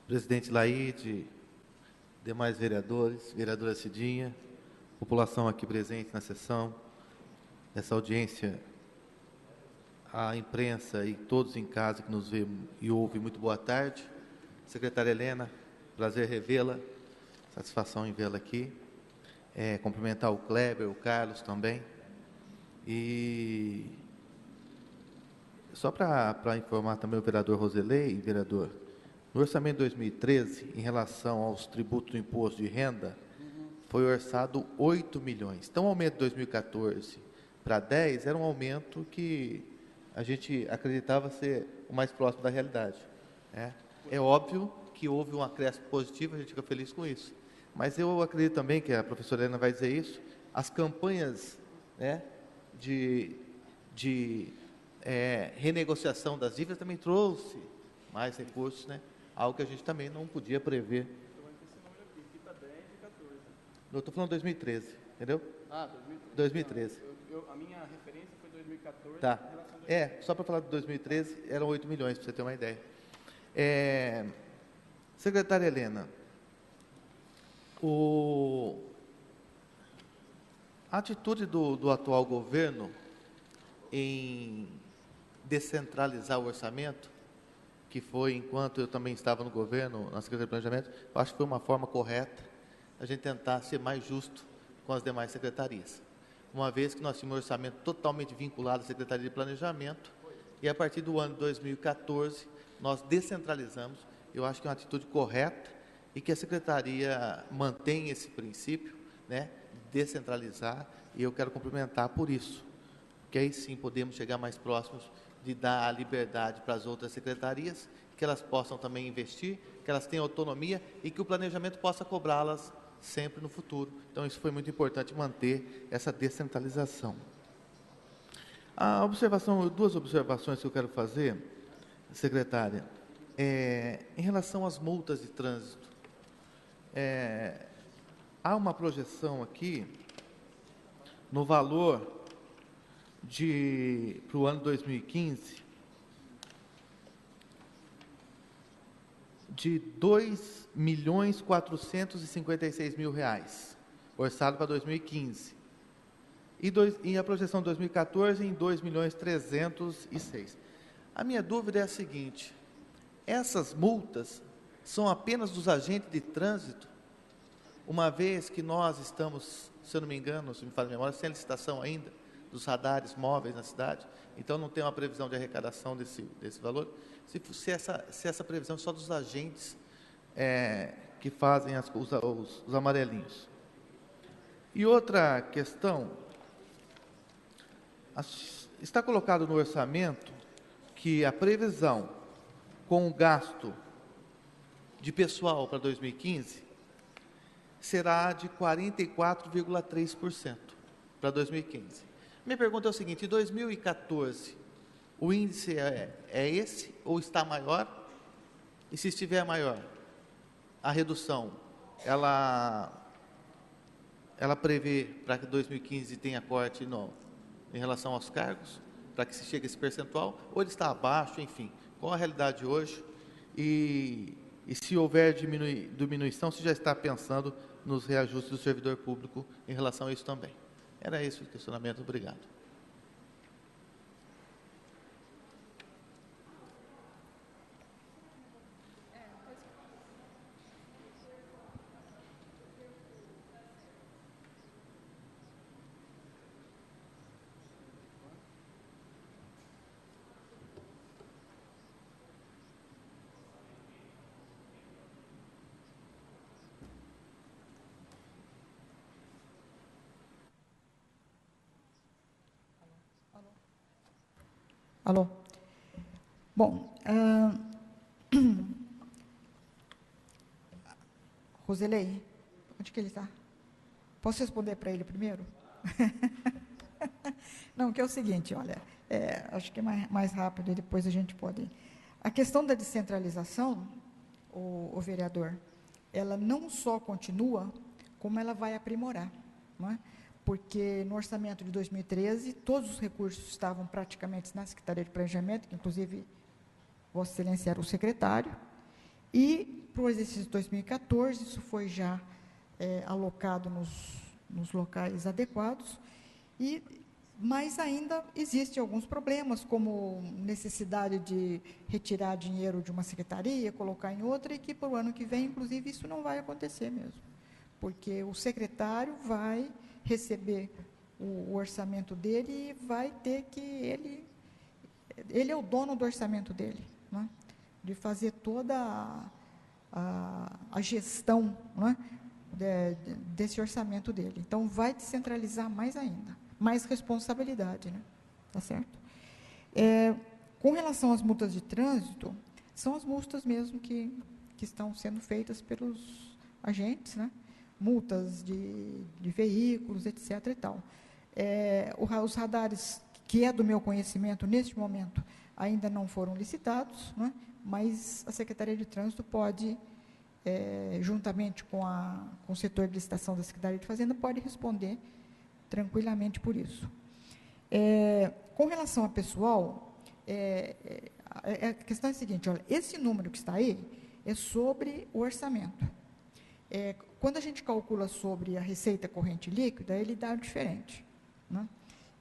Presidente Laide, demais vereadores, vereadora Cidinha, população aqui presente na sessão, essa audiência, a imprensa e todos em casa que nos vê e ouve, muito boa tarde. Secretária Helena, prazer revê-la, satisfação em vê-la aqui. Cumprimentar o Kleber, o Carlos também. E só para informar também o vereador Roselei, vereador, no orçamento de 2013, em relação aos tributos do imposto de renda, foi orçado 8 milhões. Então, o aumento de 2014 para 10 era um aumento que a gente acreditava ser o mais próximo da realidade. É óbvio que houve um acréscimo positivo, a gente fica feliz com isso. Mas eu acredito também que a professora Helena vai dizer isso, as campanhas, né, de renegociação das dívidas também trouxe mais recursos, né, algo que a gente também não podia prever. Eu estou falando 2013, entendeu? 2013. A minha referência foi 2014. Tá. Só para falar de 2013, eram 8 milhões, para você ter uma ideia. Secretária Helena, a atitude do atual governo em descentralizar o orçamento, que foi enquanto eu também estava no governo, na Secretaria de Planejamento, eu acho que foi uma forma correta a gente tentar ser mais justo com as demais secretarias. Uma vez que nós tínhamos um orçamento totalmente vinculado à Secretaria de Planejamento, e a partir do ano de 2014, nós descentralizamos. Eu acho que é uma atitude correta, e que a Secretaria mantém esse princípio, né, de descentralizar, e eu quero cumprimentar por isso. que aí sim podemos chegar mais próximos de dar a liberdade para as outras secretarias, que elas possam também investir, que elas tenham autonomia e que o planejamento possa cobrá-las sempre no futuro. Então, isso foi muito importante, manter essa descentralização. Duas observações que eu quero fazer, secretária. Em relação às multas de trânsito, há uma projeção aqui no valor para o ano 2015 de R$ 2.456.000, orçado para 2015. E a projeção de 2014 em R$ 2.306.000. A minha dúvida é a seguinte: essas multas são apenas dos agentes de trânsito, uma vez que nós estamos, se eu não me engano, se me fala a memória, sem licitação ainda, dos radares móveis na cidade, então não tem uma previsão de arrecadação desse valor. Se essa previsão é só dos agentes que fazem os amarelinhos. E outra questão, está colocado no orçamento que a previsão com o gasto de pessoal para 2015 será de 44,3% para 2015. Minha pergunta é o seguinte: em 2014, o índice é esse ou está maior? E se estiver maior, a redução, ela prevê para que 2015 tenha corte em relação aos cargos, para que se chegue a esse percentual, ou ele está abaixo, enfim, qual a realidade hoje? E se houver diminuição, se já está pensando nos reajustes do servidor público em relação a isso também. Era esse o questionamento. Obrigado. Alô? Bom, Roselei, onde que ele está? Posso responder para ele primeiro? Não, que é o seguinte, olha, acho que é mais rápido e depois a gente pode... A questão da descentralização, o vereador, ela não só continua, como ela vai aprimorar, não é? Porque no orçamento de 2013, todos os recursos estavam praticamente na Secretaria de Planejamento, que inclusive Vossa Excelência era o secretário, e para o exercício de 2014, isso foi já alocado nos locais adequados, mas ainda existem alguns problemas, como necessidade de retirar dinheiro de uma secretaria, colocar em outra, e que para o ano que vem, inclusive, isso não vai acontecer mesmo, porque o secretário vai receber o orçamento dele e vai ter que, ele é o dono do orçamento dele, né? De fazer toda a gestão, né, desse orçamento dele. Então, vai descentralizar mais ainda, mais responsabilidade, né? Tá certo? Com relação às multas de trânsito, são as multas mesmo que estão sendo feitas pelos agentes, né? Multas de veículos, etc. e tal. Os radares, que é do meu conhecimento, neste momento, ainda não foram licitados, né? Mas a Secretaria de Trânsito pode, juntamente com o setor de licitação da Secretaria de Fazenda, pode responder tranquilamente por isso. Com relação a pessoal, a questão é a seguinte, olha, esse número que está aí é sobre o orçamento. Quando a gente calcula sobre a receita corrente líquida, ele dá diferente, né?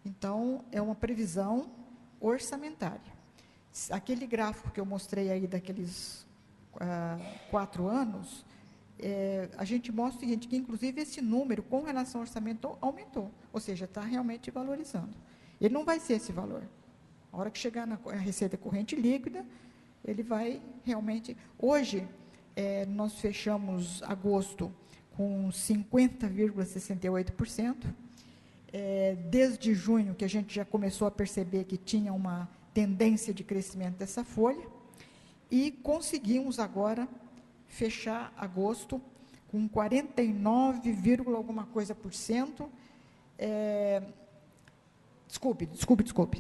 Então, é uma previsão orçamentária. Aquele gráfico que eu mostrei aí daqueles 4 anos, a gente mostra o seguinte, que inclusive esse número, com relação ao orçamento, aumentou, ou seja, está realmente valorizando. Ele não vai ser esse valor. A hora que chegar na receita corrente líquida, ele vai realmente... Hoje, nós fechamos agosto com 50,68%, desde junho, que a gente já começou a perceber que tinha uma tendência de crescimento dessa folha, e conseguimos agora fechar agosto com 49, alguma coisa por cento. Desculpe.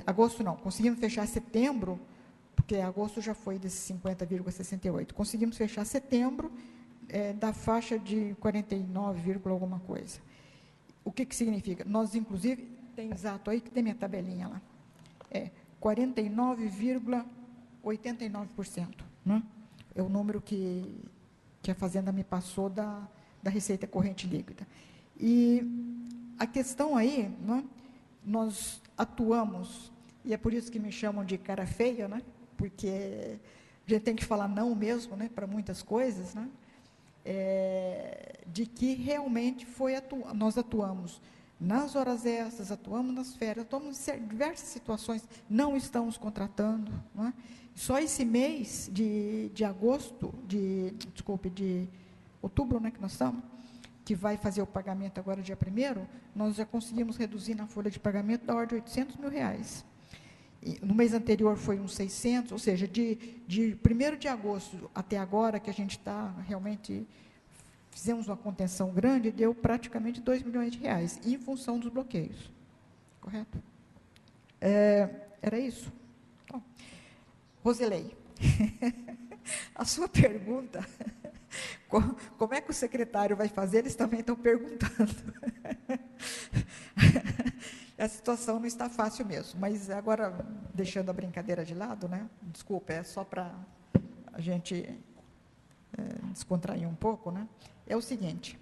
Agosto não. Conseguimos fechar setembro, porque agosto já foi desses 50,68. Conseguimos fechar setembro da faixa de 49, alguma coisa. O que significa? Nós, inclusive, tem exato aí, que tem minha tabelinha lá. 49,89%. Né? É o número que a Fazenda me passou da receita corrente líquida. E a questão aí, né, nós atuamos, e é por isso que me chamam de cara feia, né, porque a gente tem que falar não mesmo, né, para muitas coisas, né, de que realmente nós atuamos nas horas extras, atuamos nas férias, atuamos em diversas situações, não estamos contratando, né. Só esse mês de outubro, né, que nós estamos, que vai fazer o pagamento agora dia 1º, nós já conseguimos reduzir na folha de pagamento da ordem de R$800 mil. E no mês anterior foi uns 600, ou seja, de 1º de agosto até agora, que a gente está realmente, fizemos uma contenção grande, deu praticamente R$2 milhões, em função dos bloqueios. Correto? Era isso? Bom, Roselei, a sua pergunta... Como é que o secretário vai fazer? Eles também estão perguntando. A situação não está fácil mesmo, mas agora, deixando a brincadeira de lado, né? Desculpa, é só para a gente descontrair um pouco, né? É o seguinte,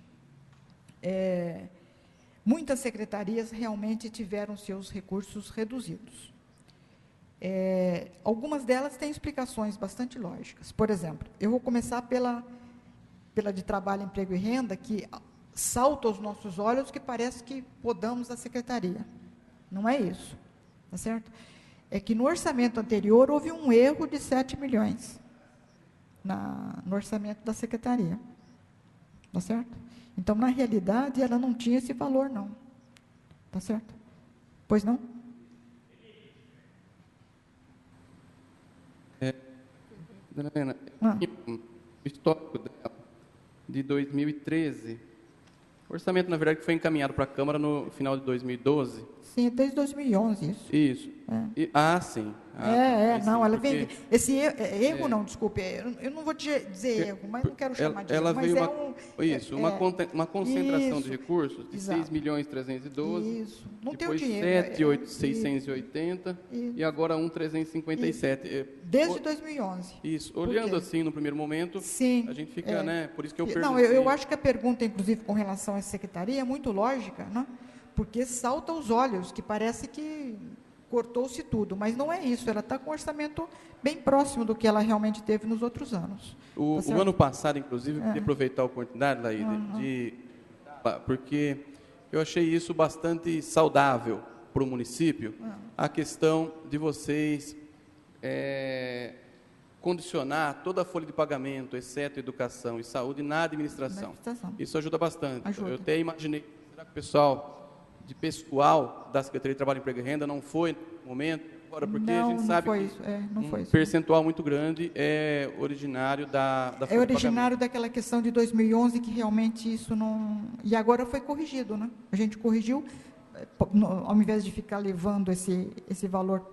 muitas secretarias realmente tiveram seus recursos reduzidos. Algumas delas têm explicações bastante lógicas. Por exemplo, eu vou começar pela de Trabalho, Emprego e Renda, que salta aos nossos olhos, que parece que podamos a secretaria. Não é isso, tá certo? É que no orçamento anterior houve um erro de 7 milhões no orçamento da secretaria, tá certo? Então, na realidade, ela não tinha esse valor, não, tá certo? Pois não? Dona Helena, o histórico dela, de 2013, o orçamento, na verdade, foi encaminhado para a Câmara no final de 2012. Sim, desde 2011, isso. Isso. Sim. Não, ela vem... Esse erro, não, desculpe, eu não vou dizer erro, mas não quero chamar de erro. Ela mas veio uma concentração de recursos de 6.312. Isso, não depois tem o dinheiro. 7.680 e agora 1.357. Desde 2011. Isso, olhando assim no primeiro momento, sim, a gente fica, né, por isso que eu perguntei. Não, eu acho que a pergunta, inclusive, com relação à secretaria, é muito lógica, né? Porque salta aos olhos, que parece que cortou-se tudo, mas não é isso, ela está com um orçamento bem próximo do que ela realmente teve nos outros anos. O ano passado, inclusive, eu queria aproveitar a oportunidade, Laíde, porque eu achei isso bastante saudável para o município, a questão de vocês condicionar toda a folha de pagamento, exceto educação e saúde, na administração. Isso ajuda bastante. Eu até imaginei, será que o pessoal de pessoal da Secretaria de Trabalho, Emprego e Renda não foi no momento, agora, porque a gente sabe que um percentual muito grande é originário da folha de pagamento. É originário daquela questão de 2011, que realmente isso não... E agora foi corrigido, né? A gente corrigiu, ao invés de ficar levando esse valor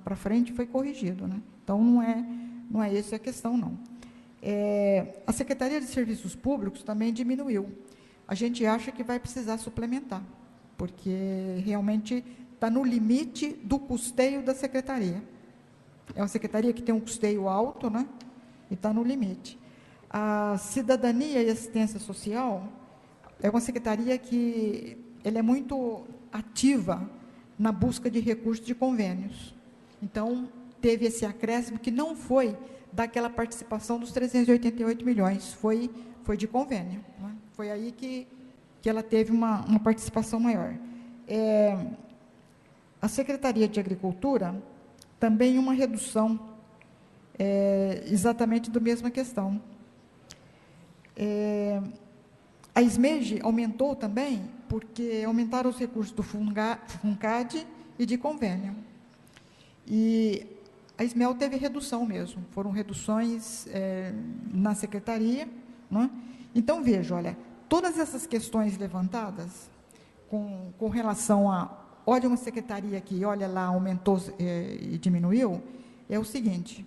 para frente, foi corrigido, né? Então, não é essa a questão, não. A Secretaria de Serviços Públicos também diminuiu. A gente acha que vai precisar suplementar, porque realmente está no limite do custeio da secretaria. É uma secretaria que tem um custeio alto, né? E está no limite. A Cidadania e Assistência Social é uma secretaria que ela é muito ativa na busca de recursos de convênios. Então, teve esse acréscimo que não foi daquela participação dos 388 milhões, foi de convênio, né? Foi aí que ela teve uma participação maior. A Secretaria de Agricultura, também uma redução, exatamente da mesma questão. A SMEG aumentou também, porque aumentaram os recursos do FUNCAD e de convênio. E a SMEL teve redução mesmo, foram reduções na secretaria, né? Então, veja, olha, todas essas questões levantadas com relação a, olha uma secretaria aqui, olha lá, aumentou e diminuiu, é o seguinte,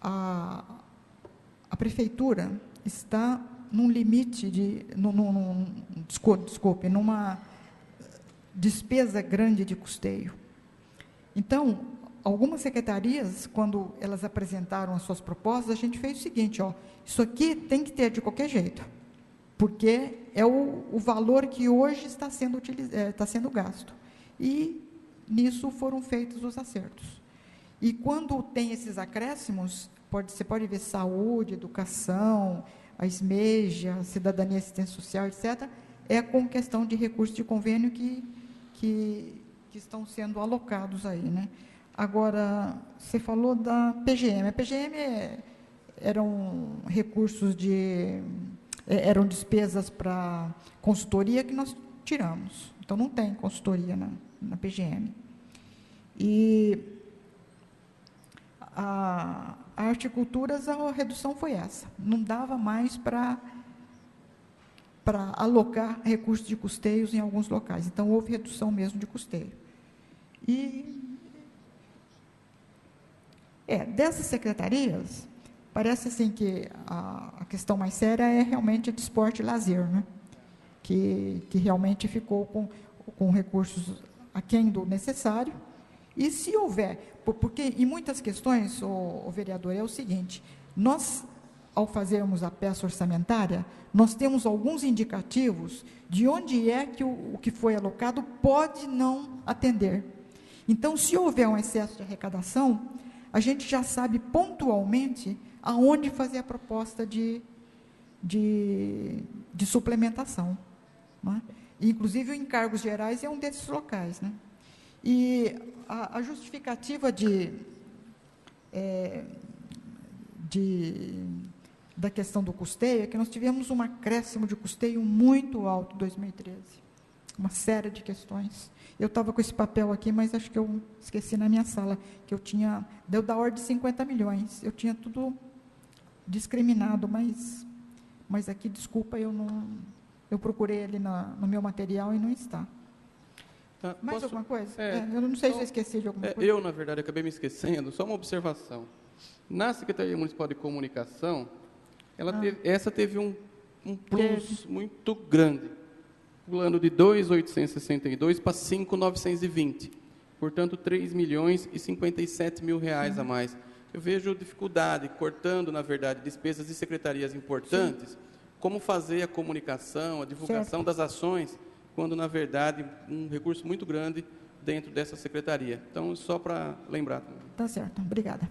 a prefeitura está num limite numa despesa grande de custeio. Então, algumas secretarias, quando elas apresentaram as suas propostas, a gente fez o seguinte, ó, isso aqui tem que ter de qualquer jeito, porque é o valor que hoje está sendo gasto. E nisso foram feitos os acertos. E quando tem esses acréscimos, você pode ver saúde, educação, a SMEG, a cidadania e assistência social, etc., é com questão de recursos de convênio que estão sendo alocados aí, né? Agora, você falou da PGM. A PGM eram recursos eram despesas para consultoria que nós tiramos. Então, não tem consultoria na PGM. E a Horticulturas, a redução foi essa. Não dava mais para alocar recursos de custeios em alguns locais. Então, houve redução mesmo de custeio. E, dessas secretarias, parece assim que a questão mais séria é realmente a de esporte e lazer, né? Que realmente ficou com recursos aquém do necessário. E se houver, porque em muitas questões, o vereador, é o seguinte, nós, ao fazermos a peça orçamentária, nós temos alguns indicativos de onde é que o que foi alocado pode não atender. Então, se houver um excesso de arrecadação, a gente já sabe pontualmente aonde fazer a proposta de suplementação, né? Inclusive, o encargos gerais é um desses locais, né? E a justificativa da questão do custeio é que nós tivemos um acréscimo de custeio muito alto em 2013, uma série de questões. Eu estava com esse papel aqui, mas acho que eu esqueci na minha sala, que deu da ordem de 50 milhões, eu tinha tudo discriminado, mas aqui, desculpa, eu procurei ali no meu material e não está. Tá, mais alguma coisa? Eu não sei se eu esqueci de alguma coisa. Eu, na verdade, acabei me esquecendo, só uma observação. Na Secretaria Municipal de Comunicação, essa teve um plus muito grande, pulando de 2.862 para 5.920, portanto, 3 milhões e 57 mil reais a mais. Eu vejo dificuldade, cortando, na verdade, despesas de secretarias importantes, como fazer a comunicação, a divulgação das ações, quando, na verdade, um recurso muito grande dentro dessa secretaria. Então, só para lembrar. Tá certo, obrigada.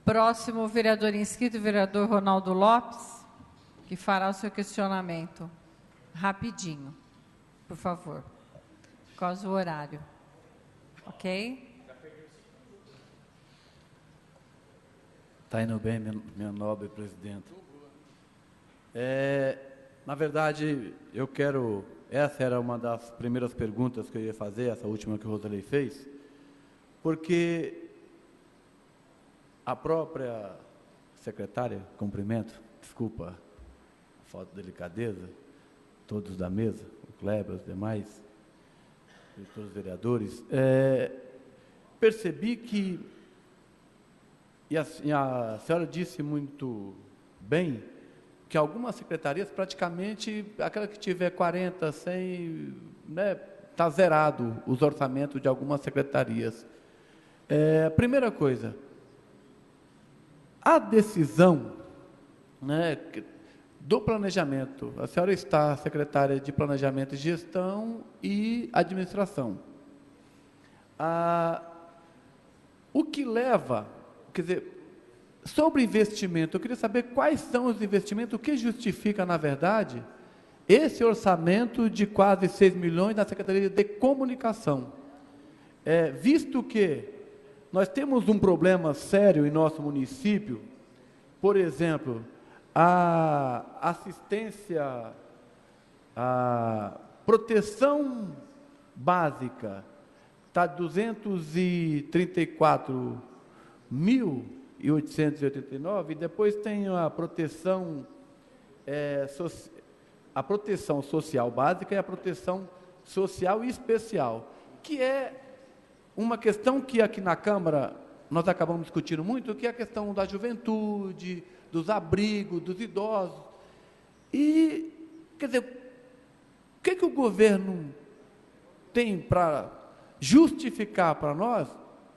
Próximo vereador inscrito, vereador Ronaldo Lopes, que fará o seu questionamento. Rapidinho, por favor. Por causa do horário. Ok? Está indo bem, minha nobre presidenta. Na verdade, essa era uma das primeiras perguntas que eu ia fazer, essa última que o Rosalei fez, porque a própria secretária, cumprimento, desculpa a falta de delicadeza, todos da mesa, o Kleber, os demais, e todos os vereadores, percebi que, e a senhora disse muito bem, que algumas secretarias, praticamente, aquela que tiver 40, 100, né, está zerado os orçamentos de algumas secretarias. Primeira coisa, a decisão, né, do planejamento, a senhora está secretária de Planejamento e Gestão e Administração. O que leva, quer dizer, sobre investimento, eu queria saber quais são os investimentos, o que justifica, na verdade, esse orçamento de quase 6 milhões na Secretaria de Comunicação. Visto que Nós temos um problema sério em nosso município, por exemplo, a assistência, a proteção básica está 234.889, e depois tem a proteção social básica e a proteção social especial, que é uma questão que aqui na Câmara nós acabamos discutindo muito, que é a questão da juventude, dos abrigos, dos idosos. E, quer dizer, o que o governo tem para justificar para nós,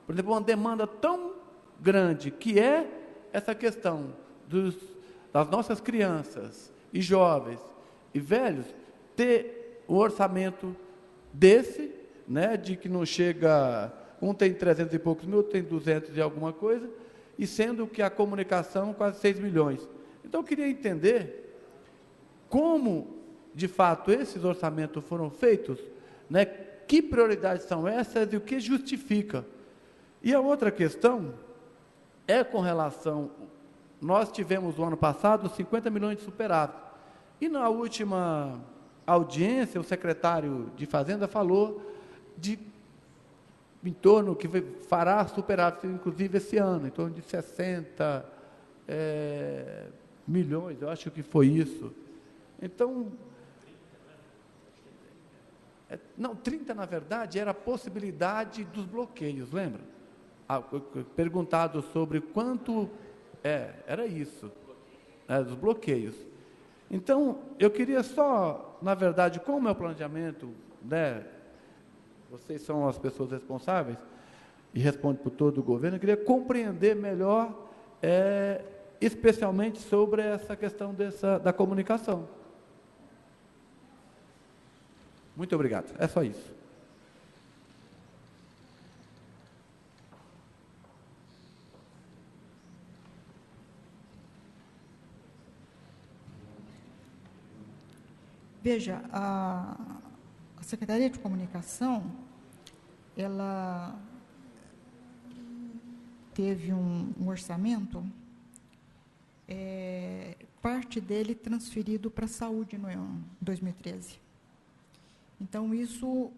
por exemplo, uma demanda tão grande, que é essa questão das nossas crianças e jovens e velhos, ter um orçamento desse, né, de que não chega, um tem 300 e poucos mil, outro tem 200 e alguma coisa, e sendo que a comunicação quase 6 milhões. Então, eu queria entender como, de fato, esses orçamentos foram feitos, né, que prioridades são essas e o que justifica. E a outra questão é com relação, nós tivemos no ano passado 50 milhões de superávit, e na última audiência o secretário de Fazenda falou de em torno que fará superávit, inclusive esse ano, em torno de 60 milhões, eu acho que foi isso. Então, não, 30 na verdade era a possibilidade dos bloqueios, lembra? Perguntado sobre quanto, era isso, dos bloqueios. Então, eu queria só, na verdade, como é o planejamento, né, vocês são as pessoas responsáveis e respondem por todo o governo, eu queria compreender melhor, especialmente sobre essa questão da comunicação. Muito obrigado, é só isso. Veja, a Secretaria de Comunicação, ela teve um orçamento, parte dele transferido para a saúde no 2013. Então, isso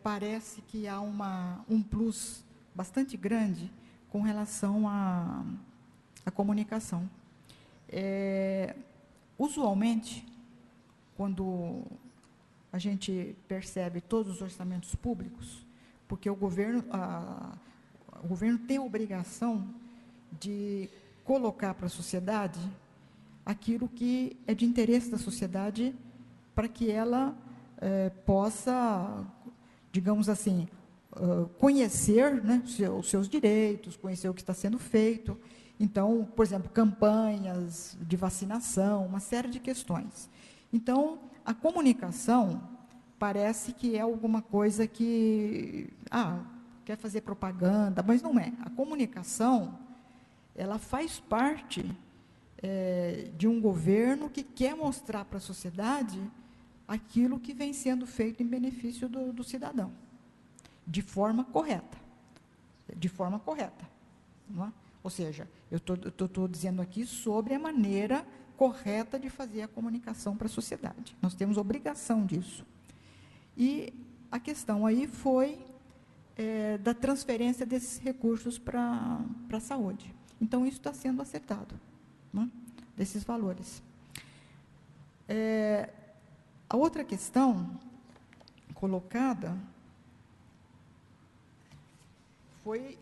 parece que há um plus bastante grande com relação à comunicação. Usualmente, quando a gente percebe todos os orçamentos públicos, porque o governo tem a obrigação de colocar para a sociedade aquilo que é de interesse da sociedade, para que ela possa, digamos assim, conhecer, né, os seus direitos, conhecer o que está sendo feito. Então, por exemplo, campanhas de vacinação, uma série de questões. Então, a comunicação parece que é alguma coisa que, quer fazer propaganda, mas não é. A comunicação, ela faz parte de um governo que quer mostrar para a sociedade aquilo que vem sendo feito em benefício do cidadão, de forma correta. De forma correta. Não é? Ou seja, eu estou dizendo aqui sobre a maneira correta de fazer a comunicação para a sociedade. Nós temos obrigação disso. E a questão aí foi da transferência desses recursos para a saúde. Então, isso está sendo acertado, né, desses valores. A outra questão colocada foi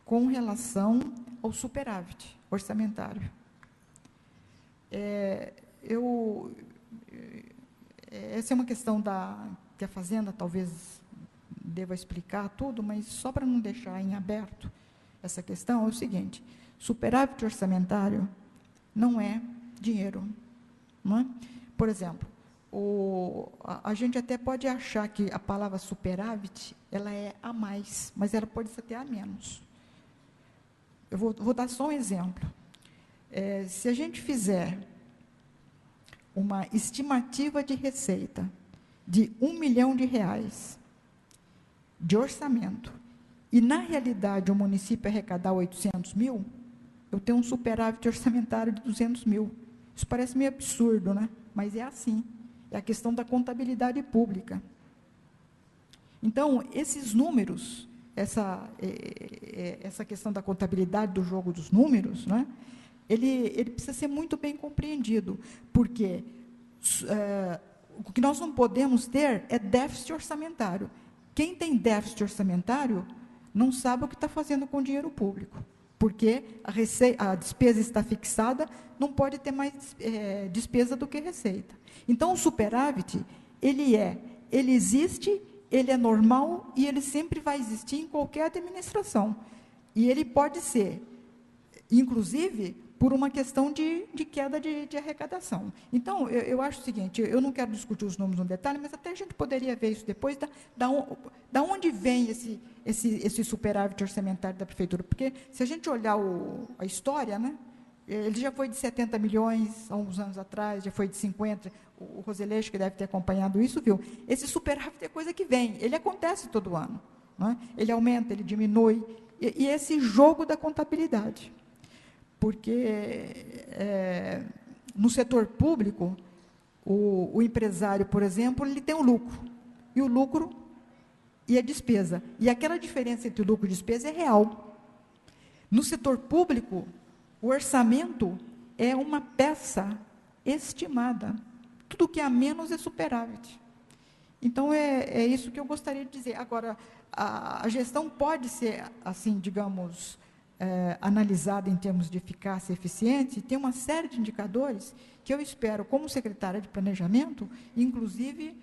com relação ao superávit orçamentário. Essa é uma questão que a Fazenda talvez deva explicar tudo, mas só para não deixar em aberto essa questão, é o seguinte: superávit orçamentário não é dinheiro. Não é? Por exemplo, a gente até pode achar que a palavra superávit, ela é a mais, mas ela pode ser até a menos. Eu vou dar só um exemplo. Se a gente fizer uma estimativa de receita de R$ 1 milhão de orçamento e, na realidade, o município arrecadar 800 mil, eu tenho um superávit orçamentário de 200 mil. Isso parece meio absurdo, né? Mas é assim. É a questão da contabilidade pública. Então, esses números, essa questão da contabilidade do jogo dos números, né? Ele precisa ser muito bem compreendido, porque o que nós não podemos ter é déficit orçamentário. Quem tem déficit orçamentário não sabe o que está fazendo com o dinheiro público, porque a despesa está fixada, não pode ter mais despesa do que receita. Então, o superávit, ele existe, ele é normal e ele sempre vai existir em qualquer administração. E ele pode ser, inclusive, por uma questão de queda de arrecadação. Então, eu acho o seguinte, eu não quero discutir os números no detalhe, mas até a gente poderia ver isso depois, da onde vem esse superávit orçamentário da prefeitura, porque se a gente olhar a história, né, ele já foi de 70 milhões há uns anos atrás, já foi de 50, o Roseleixo, que deve ter acompanhado isso, viu? Esse superávit é coisa que vem, ele acontece todo ano, né? Ele aumenta, ele diminui, e esse jogo da contabilidade. Porque no setor público, o empresário, por exemplo, ele tem o lucro, e o lucro e a despesa. E aquela diferença entre o lucro e a despesa é real. No setor público, o orçamento é uma peça estimada. Tudo que há menos é superávit. Então, é isso que eu gostaria de dizer. Agora, a gestão pode ser, assim, digamos, analisada em termos de eficácia e eficiência, e tem uma série de indicadores que eu espero, como secretária de Planejamento, inclusive,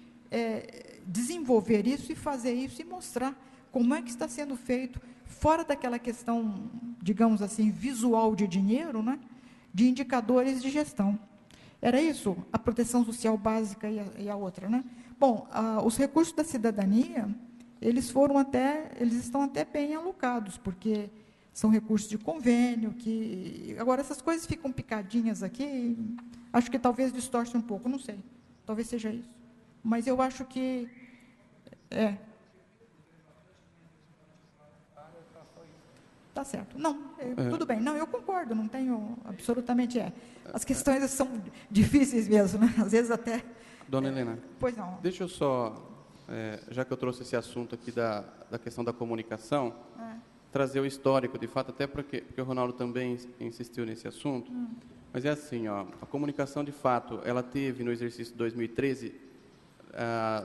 desenvolver isso e fazer isso e mostrar como é que está sendo feito, fora daquela questão, digamos assim, visual de dinheiro, né, de indicadores de gestão. Era isso, a proteção social básica e a outra, né? Bom, os recursos da cidadania, eles estão até bem alocados, porque são recursos de convênio, agora essas coisas ficam picadinhas aqui, acho que talvez distorce um pouco, não sei, talvez seja isso. Mas eu acho que tá certo. Não, tudo bem. Não, eu concordo, não tenho absolutamente As questões são difíceis mesmo, né? Às vezes até... Dona Helena. Pois não. Deixa eu só, já que eu trouxe esse assunto aqui da questão da comunicação, trazer o histórico, de fato, até porque o Ronaldo também insistiu nesse assunto, mas é assim, ó, a comunicação, de fato, ela teve no exercício de 2013,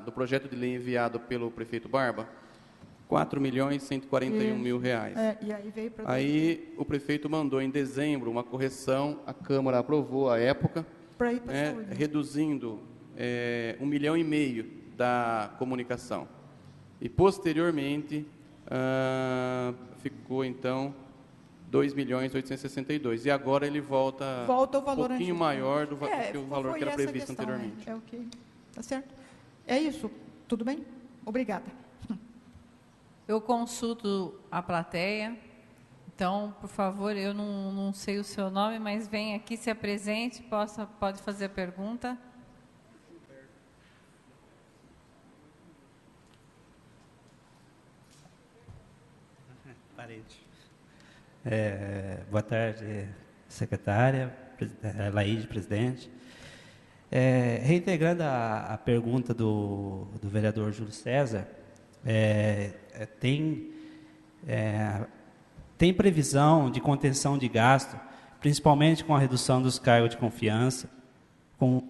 do projeto de lei enviado pelo prefeito Barba, R$4.141.000. E aí veio para... Aí o prefeito mandou em dezembro uma correção, a Câmara aprovou à época, reduzindo 1,5 milhão da comunicação. E, posteriormente, ficou, então, 2.862.000. E agora ele volta ao valor um pouquinho maior do que o valor que era previsto questão, anteriormente. Ok, tá certo. É isso, tudo bem? Obrigada. Eu consulto a plateia, então, por favor, eu não sei o seu nome, mas vem aqui, se apresente, pode fazer a pergunta. Parede. Boa tarde, secretária, Laíde, presidente. Reintegrando a pergunta do vereador Júlio César, tem previsão de contenção de gasto, principalmente com a redução dos cargos de confiança,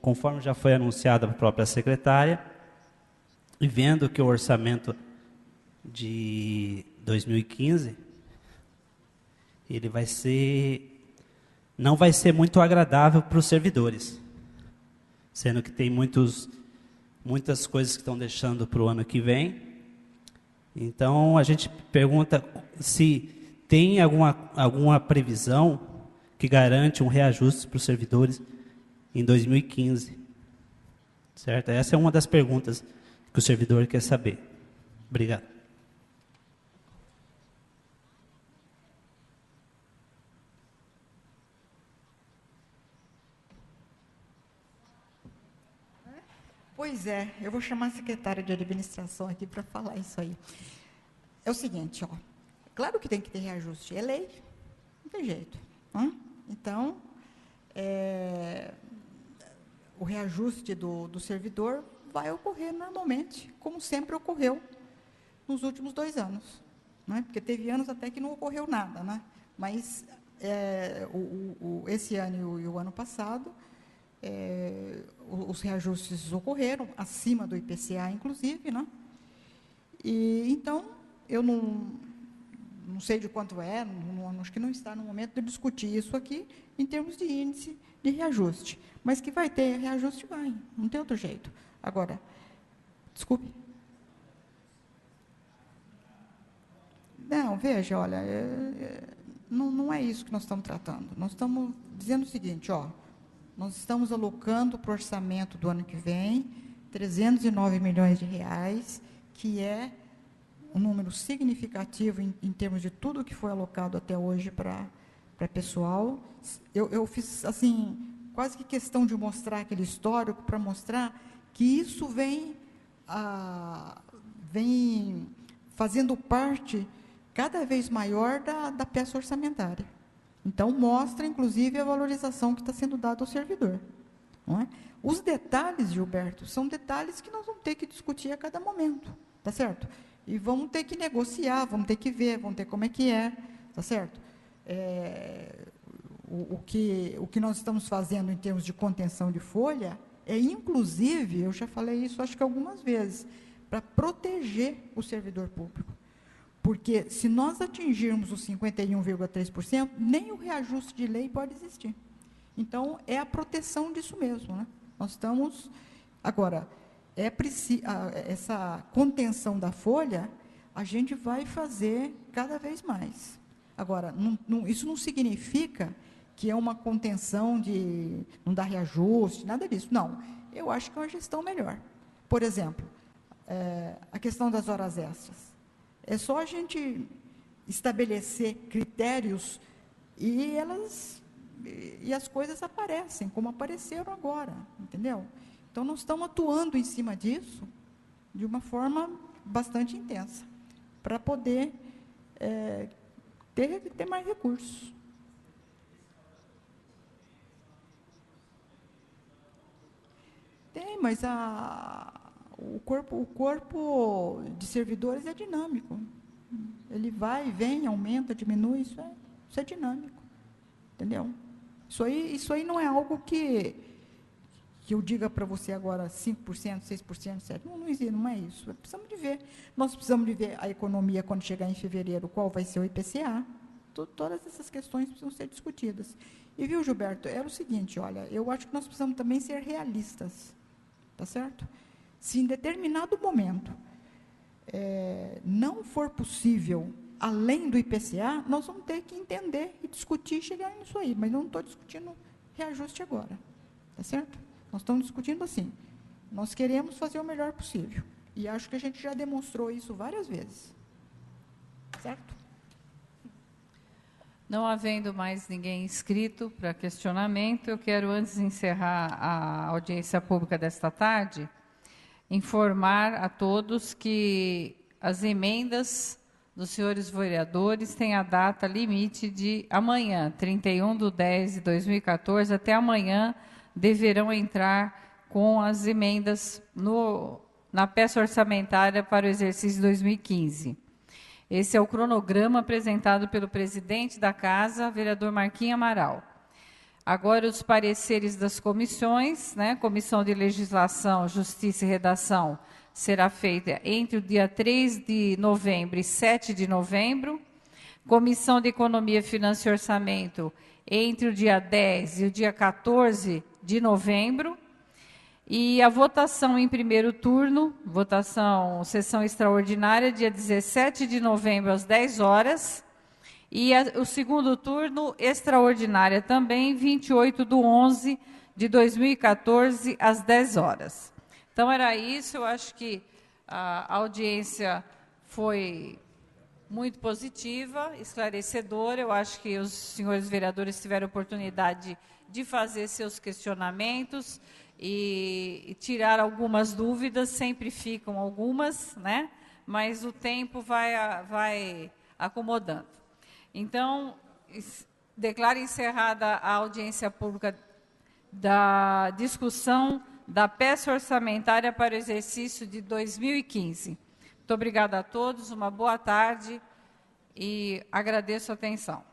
conforme já foi anunciado pela própria secretária, e vendo que o orçamento de 2015, ele não vai ser muito agradável para os servidores, sendo que tem muitas coisas que estão deixando para o ano que vem. Então, a gente pergunta se tem alguma previsão que garante um reajuste para os servidores em 2015. Certo? Essa é uma das perguntas que o servidor quer saber. Obrigado. Pois é, eu vou chamar a secretária de administração aqui para falar isso aí. É o seguinte, Claro que tem que ter reajuste, é lei, não tem jeito. Né? Então, o reajuste do servidor vai ocorrer normalmente, como sempre ocorreu nos últimos 2 anos. Né? Porque teve anos até que não ocorreu nada, né? Mas esse ano e o ano passado, os reajustes ocorreram, acima do IPCA, inclusive. Né? E, então, eu não sei de quanto acho que não está no momento de discutir isso aqui, em termos de índice de reajuste. Mas que vai ter reajuste, vai, não tem outro jeito. Agora, desculpe. Não, veja, olha, não é isso que nós estamos tratando. Nós estamos dizendo o seguinte, nós estamos alocando para o orçamento do ano que vem 309 milhões de reais, que é um número significativo em termos de tudo que foi alocado até hoje para pessoal. Eu fiz, assim, quase que questão de mostrar aquele histórico para mostrar que isso vem fazendo parte cada vez maior da peça orçamentária. Então, mostra, inclusive, a valorização que está sendo dada ao servidor. Não é? Os detalhes, Gilberto, são detalhes que nós vamos ter que discutir a cada momento, tá certo? E vamos ter que negociar, vamos ter que ver, vamos ter como é que é, tá certo? O que nós estamos fazendo em termos de contenção de folha inclusive, eu já falei isso acho que algumas vezes, para proteger o servidor público. Porque, se nós atingirmos os 51,3%, nem o reajuste de lei pode existir. Então, é a proteção disso mesmo. Né? Nós estamos... Agora, essa contenção da folha, a gente vai fazer cada vez mais. Agora, isso não significa que é uma contenção de não dar reajuste, nada disso. Não, eu acho que é uma gestão melhor. Por exemplo, a questão das horas extras. É só a gente estabelecer critérios e as coisas aparecem, como apareceram agora, entendeu? Então, nós estamos atuando em cima disso de uma forma bastante intensa, para poder ter mais recursos. Tem, mas o corpo de servidores é dinâmico. Ele vai, vem, aumenta, diminui, isso é dinâmico. Entendeu? Isso aí não é algo que eu diga para você agora 5%, 6%, 7%. Não existe, não é isso. Precisamos de ver. Nós precisamos de ver a economia quando chegar em fevereiro, qual vai ser o IPCA. Todas essas questões precisam ser discutidas. E, viu, Gilberto, era o seguinte, olha, eu acho que nós precisamos também ser realistas. Tá certo? Se em determinado momento não for possível, além do IPCA, nós vamos ter que entender e discutir e chegar nisso aí. Mas eu não estou discutindo reajuste agora. Tá certo? Nós estamos discutindo assim. Nós queremos fazer o melhor possível. E acho que a gente já demonstrou isso várias vezes. Certo? Não havendo mais ninguém inscrito para questionamento, eu quero, antes de encerrar a audiência pública desta tarde, informar a todos que as emendas dos senhores vereadores têm a data limite de amanhã, 31/10/2014, até amanhã deverão entrar com as emendas na peça orçamentária para o exercício 2015. Esse é o cronograma apresentado pelo presidente da Casa, vereador Marquinhos Amaral. Agora, os pareceres das comissões, né? Comissão de Legislação, Justiça e Redação, será feita entre o dia 3 de novembro e 7 de novembro. Comissão de Economia, Finanças e Orçamento, entre o dia 10 e o dia 14 de novembro. E a votação em primeiro turno, sessão extraordinária, dia 17 de novembro, às 10 horas. E o segundo turno, extraordinária também, 28/11/2014, às 10 horas. Então, era isso. Eu acho que a audiência foi muito positiva, esclarecedora. Eu acho que os senhores vereadores tiveram oportunidade de fazer seus questionamentos e tirar algumas dúvidas, sempre ficam algumas, né? Mas o tempo vai acomodando. Então, declaro encerrada a audiência pública da discussão da peça orçamentária para o exercício de 2015. Muito obrigada a todos, uma boa tarde e agradeço a atenção.